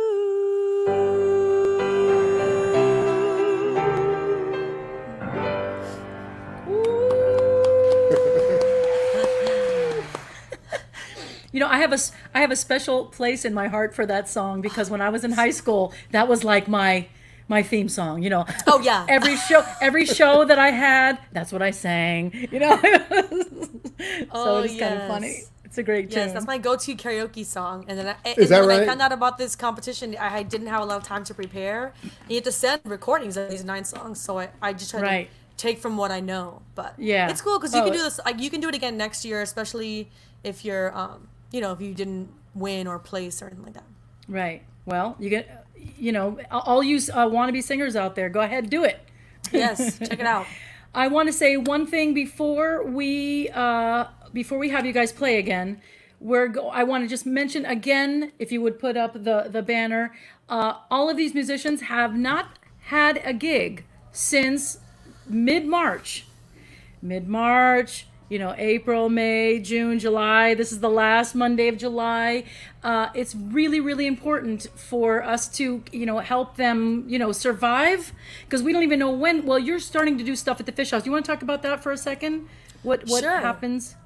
You know, I have a special place in my heart for that song because when I was in high school, that was like my theme song. You know. Oh yeah. every show that I had, that's what I sang. You know. So it's kind of funny. It's a great tune. Yes, that's my go-to karaoke song. And then Is that when right? I found out about this competition, I didn't have a lot of time to prepare. You have to send recordings of these 9 songs, so I just tried to take from what I know. But yeah, it's cool because you can do this. Like, you can do it again next year, especially if you're, if you didn't win or place or anything like that. Right. Well, you get, all you wannabe singers out there, go ahead, do it. Yes, check it out. I want to say one thing before we have you guys play again. I want to just mention again, if you would put up the banner, all of these musicians have not had a gig since mid-March. April, May, June, July. This is the last Monday of July. It's really, really important for us to, help them, survive, because we don't even know when. Well, you're starting to do stuff at the Fish House. You want to talk about that for a second? What Sure. happens?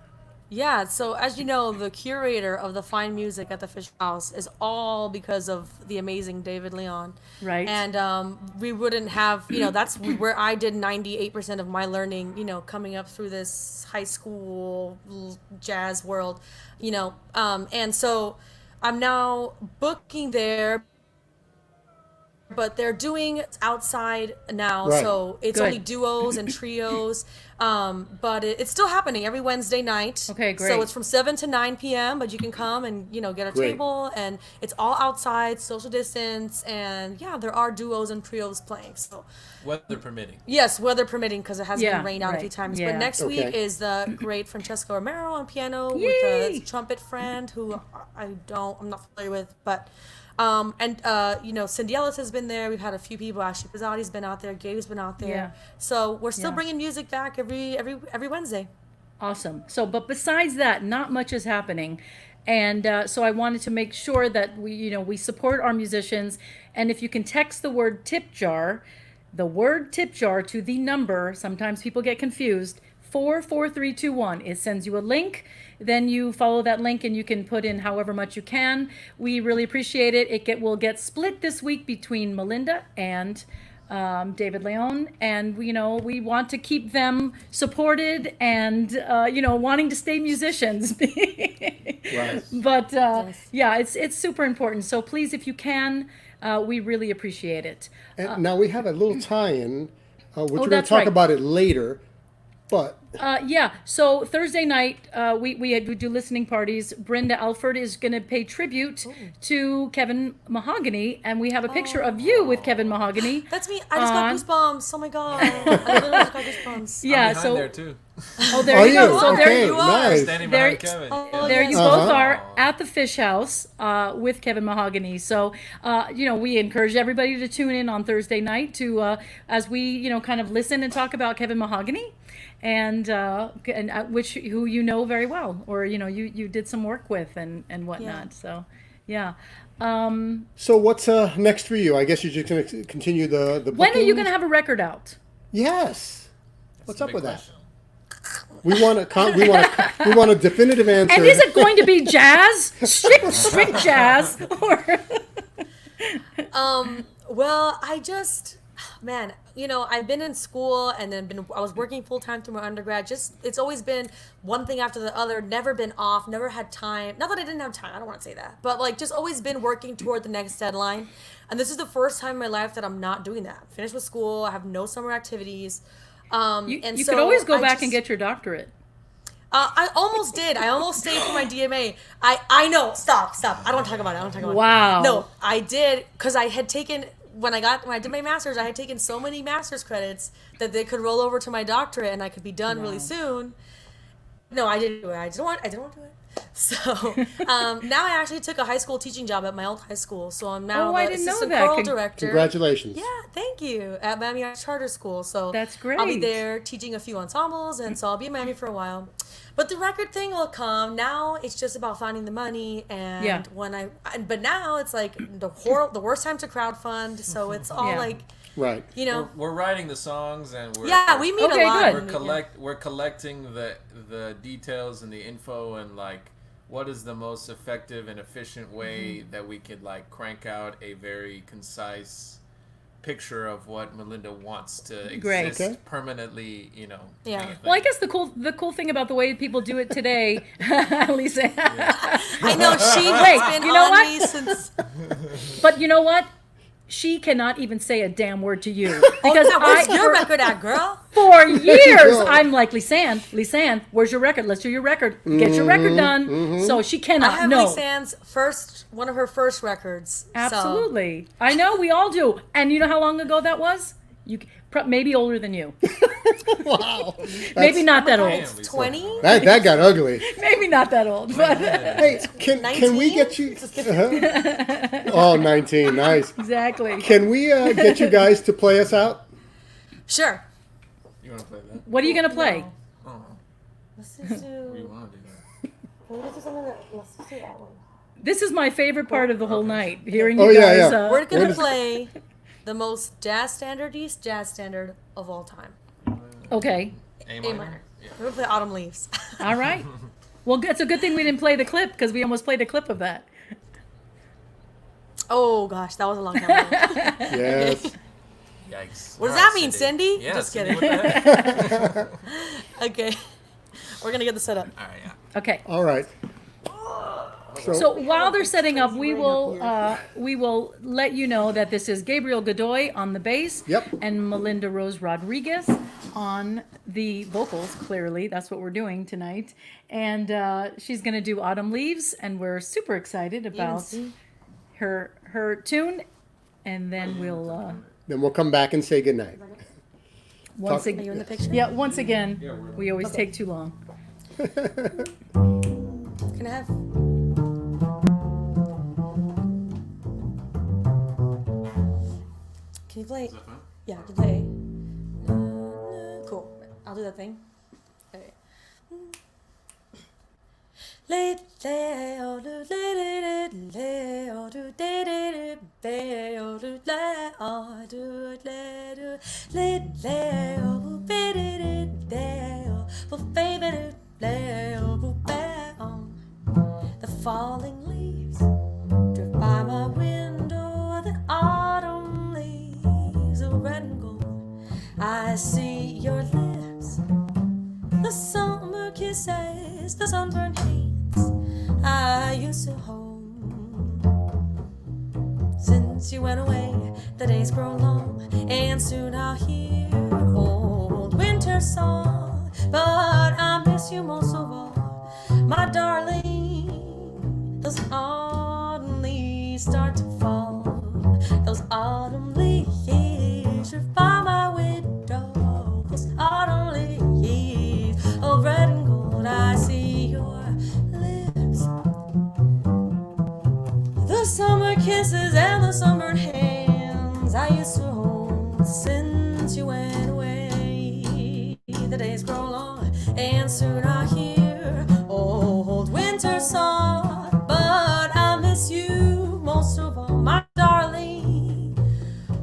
Yeah, so as you know, the curator of the fine music at the Fish House is all because of the amazing David Leon. Right. And we wouldn't have, that's where I did 98% of my learning, coming up through this high school jazz world, and so I'm now booking there, but they're doing outside now, Right. so it's Good. only duos and trios, but it's still happening every Wednesday night. Okay, great. So it's from 7 to 9 p.m., but you can come and, get a Great. table, and it's all outside, social distance, and yeah, there are duos and trios playing, so. Weather permitting. Yes, weather permitting, because it has Yeah, been rained out a right. few times. Yeah. But next week Okay. is the great Francesco Romero on piano with Yay! a trumpet friend who I'm not familiar with, but Cindy Ellis has been there. We've had a few people. Ashley Pizzotti's been out there. Gabe's been out there. Yeah. So we're still Yeah. bringing music back every Wednesday. Awesome. So, but besides that, not much is happening. And so I wanted to make sure that we support our musicians. And if you can text the word tip jar to the number, sometimes people get confused, 44321. It sends you a link. Then you follow that link and you can put in however much you can. We really appreciate it. It will get split this week between Melinda and David Leon, and we want to keep them supported and wanting to stay musicians. Right. But yeah, it's super important. So please, if you can, we really appreciate it. And now we have a little tie-in, which we're going to that's talk right. about it later, but Yeah, so Thursday night, we do listening parties. Brenda Alford is going to pay tribute to Kevin Mahogany, and we have a picture of you with Kevin Mahogany. That's me. I just got goosebumps. Oh my god! I literally just got goosebumps. Yeah, I'm behind so there too. Oh, there Are you go. you? So Okay, there you are. nice. Standing There- behind Kevin. There you Uh-huh. both are at the Fish House with Kevin Mahogany. So, we encourage everybody to tune in on Thursday night to as we, kind of listen and talk about Kevin Mahogany, and who you know very well, or you did some work with and whatnot. So, yeah. So what's next for you? I guess you're just going to continue the When are you bookings? going to have a record out? Oh, Yes. That's What's the up big with that? question. We want a definitive answer. And is it going to be jazz, strict jazz, or? Well, man, I've been in school and then I was working full time through my undergrad. It's always been one thing after the other, never been off, never had time. Not that I didn't have time, I don't want to say that, but just always been working toward the next deadline. And this is the first time in my life that I'm not doing that. I'm finished with school, I have no summer activities. You could always go back and get your doctorate. I almost did. I almost stayed for my DMA. I know. Stop. I don't want to talk about it. Wow. No, I did because I had taken when I did my master's. I had taken so many master's credits that they could roll over to my doctorate and I could be done really soon. No, I didn't do it. I didn't want to do it. So now I actually took a high school teaching job at my old high school. So I'm now I the didn't know assistant that. choral director. Congratulations. Yeah, thank you. At Miami Arts Charter School. So That's I'll be great. there teaching a few ensembles, and so I'll be in Miami for a while. But the record thing will come. Now it's just about finding the money, and Yeah. but now it's like the worst time to crowdfund. So it's all Yeah. Right. We're writing the songs and we're we meet Okay, a lot. good. we're collecting the details and the info and what is the most effective and efficient way that we could crank out a very concise picture of what Melinda wants to Great. exist Okay. permanently, Yeah. kind of Well, I thing. guess the cool thing about the way people do it today, Lisa. I know she Wait, has been you know on what? me since. But you know what? She cannot even say a damn word to you Oh, because yeah, where's your record at, girl? for years go. I'm like, Lisanne, where's your record? Let's do your record. Get your record done. So she I cannot. have No. Lisanne's one of her first records. So. Absolutely. I know, we all do. And you know how long ago that was? Maybe older than you. Wow. Maybe not that old. Damn, Lisa. 20? That got ugly. Maybe not that old. But Hey, can we 19? get you? Oh, 19. Nice. exactly. Can we get you guys to play us out? Sure. You want to play that? What are you gonna play? Oh, Let's just do. you want to do that? Let's just do that one. This is my favorite part of the whole night. Hearing Oh, you yeah, guys. yeah. We're gonna What is- play the most jazz standard of all time. Okay. A A minor? minor. Yeah. We're gonna play Autumn Leaves. All right. Well, it's a good thing we didn't play the clip because we almost played a clip of that. Oh gosh, that was a long time ago. Yes. Yikes. What does All that right, mean, Cindy? Yeah, Just Cindy, kidding. what the heck? Okay. We're gonna get the setup. All right, yeah. Okay. All right. So while they're setting up, we will let you know that this is Gabriel Godoy on the bass. Yep. And Melinda Rose Rodriguez on the vocals. Clearly, that's what we're doing tonight. And she's going to do Autumn Leaves, and we're super excited about her tune. And then we'll Then we'll come back and say goodnight. once Are you in again. the picture? Yeah, once again, we always take too long. Can I have? Can you play? Is that fun? Yeah, you play. Cool. I'll do that thing. Okay. The falling leaves drift by my window. The autumn leaves are red and gold. I see your lips, the summer kisses, the sunburned hands I used to hold. Since you went away, the days grow long, and soon I'll hear old winter song. But I miss you most of all, my darling. Those autumn leaves start to fall. Those autumn leaves drift by my window. Those autumn leaves summer kisses and the sunburned hands I used to hold since you went away. The days grow long and soon I hear old winter song, but I miss you most of all, my darling,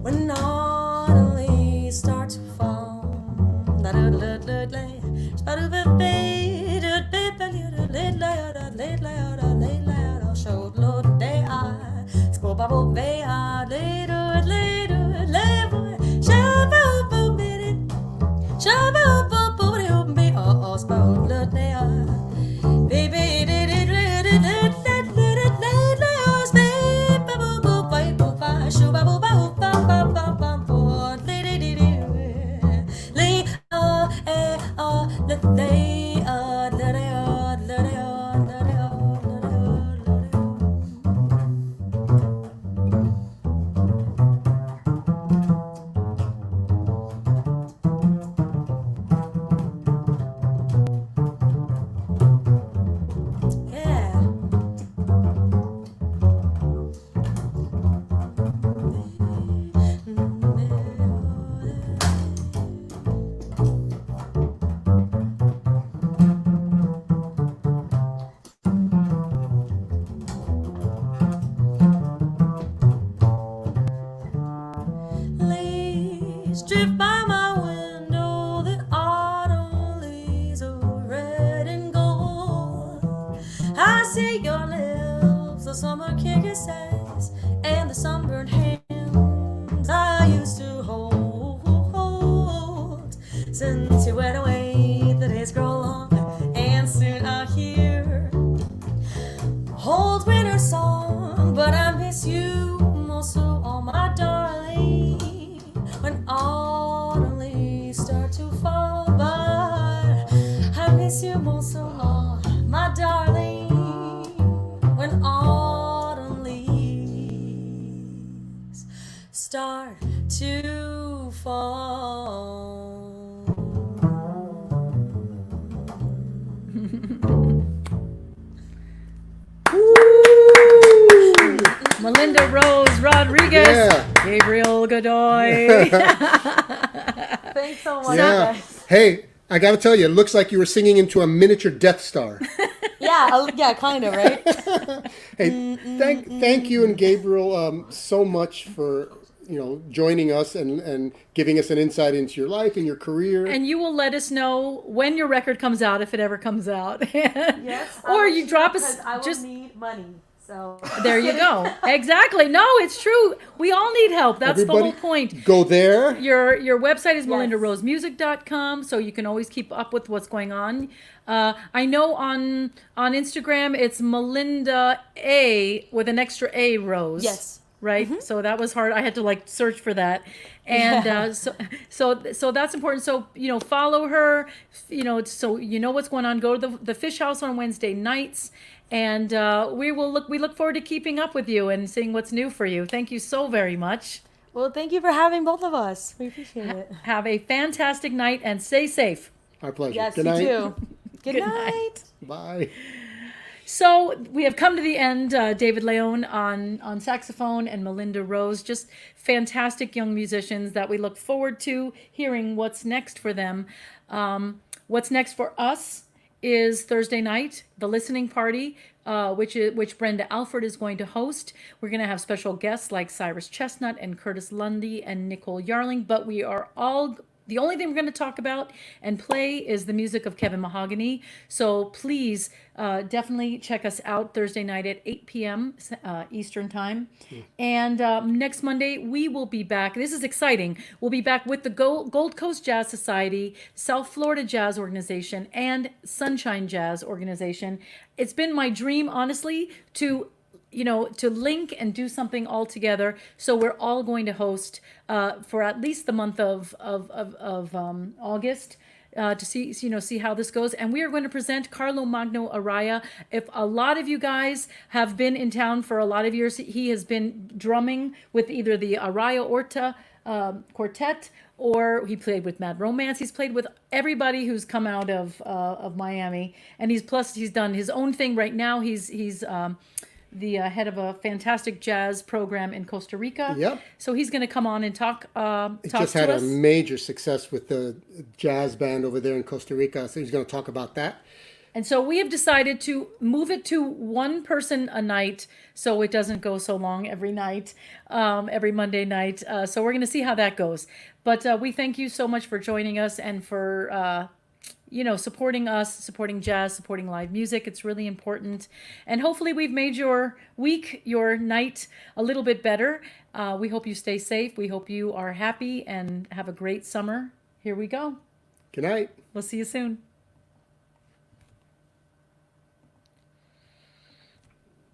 when autumn leaves start to fall. Drift by my window, the autumn leaves are red and gold. I see your lips, the summer kisses, and the sunburned hands I used to hold. Since you went away, the days grow long, and soon I'll hear old winter song, but I miss you most of all, my darling, when autumn leaves start to fall. But I miss you most of all, my darling, when autumn leaves start to fall. Melinda Rose Rodriguez, Yeah. Gabriel Godoy. Thanks so much, Yeah. guys. Hey, I got to tell you, it looks like you were singing into a miniature Death Star. Yeah, kind of, right? Hey, thank you and Gabriel so much for joining us and giving us an insight into your life and your career. And you will let us know when your record comes out, if it ever comes out. Yes. Or you drop us I will just need money. So there you go. Exactly. No, it's true. We all need help. That's the whole point. Go there. Your website is Yes. melindarosemusic.com, so you can always keep up with what's going on. I know on Instagram it's Melinda A with an extra A Rose. Yes. Right. So that was hard. I had to search for that, and so that's important. So follow her. So you know what's going on. Go to the Fish House on Wednesday nights, and we look forward to keeping up with you and seeing what's new for you. Thank you so very much. Well, thank you for having both of us. We appreciate it. Have a fantastic night and stay safe. Our pleasure. Yes, Good you night. too. Good Good night. Bye. So we have come to the end. David Leon on saxophone and Melinda Rose, just fantastic young musicians that we look forward to hearing what's next for them. What's next for us is Thursday night, the listening party, which Brenda Alford is going to host. We're going to have special guests like Cyrus Chestnut and Curtis Lundy and Nicole Yarling, but the only thing we're going to talk about and play is the music of Kevin Mahogany. So please definitely check us out Thursday night at 8 p.m. Eastern Time. And next Monday, we will be back. This is exciting. We'll be back with the Gold Coast Jazz Society, South Florida Jazz Organization, and Sunshine Jazz Organization. It's been my dream, honestly, to link and do something all together. So we're all going to host for at least the month of August to see how this goes. And we are going to present Carlo Magno Araya. If a lot of you guys have been in town for a lot of years, he has been drumming with either the Araya Orta quartet, or he played with Mad Romance. He's played with everybody who's come out of Miami, and he's done his own thing right now. He's the head of a fantastic jazz program in Costa Rica. Yep. So he's going to come on and talk He talk just to had us. a major success with the jazz band over there in Costa Rica, so he's going to talk about that. And so we have decided to move it to one person a night so it doesn't go so long every night, every Monday night. So we're going to see how that goes. But we thank you so much for joining us and for, supporting us, supporting jazz, supporting live music. It's really important. And hopefully we've made your week, your night a little bit better. We hope you stay safe. We hope you are happy and have a great summer. Here we go. Good night. We'll see you soon.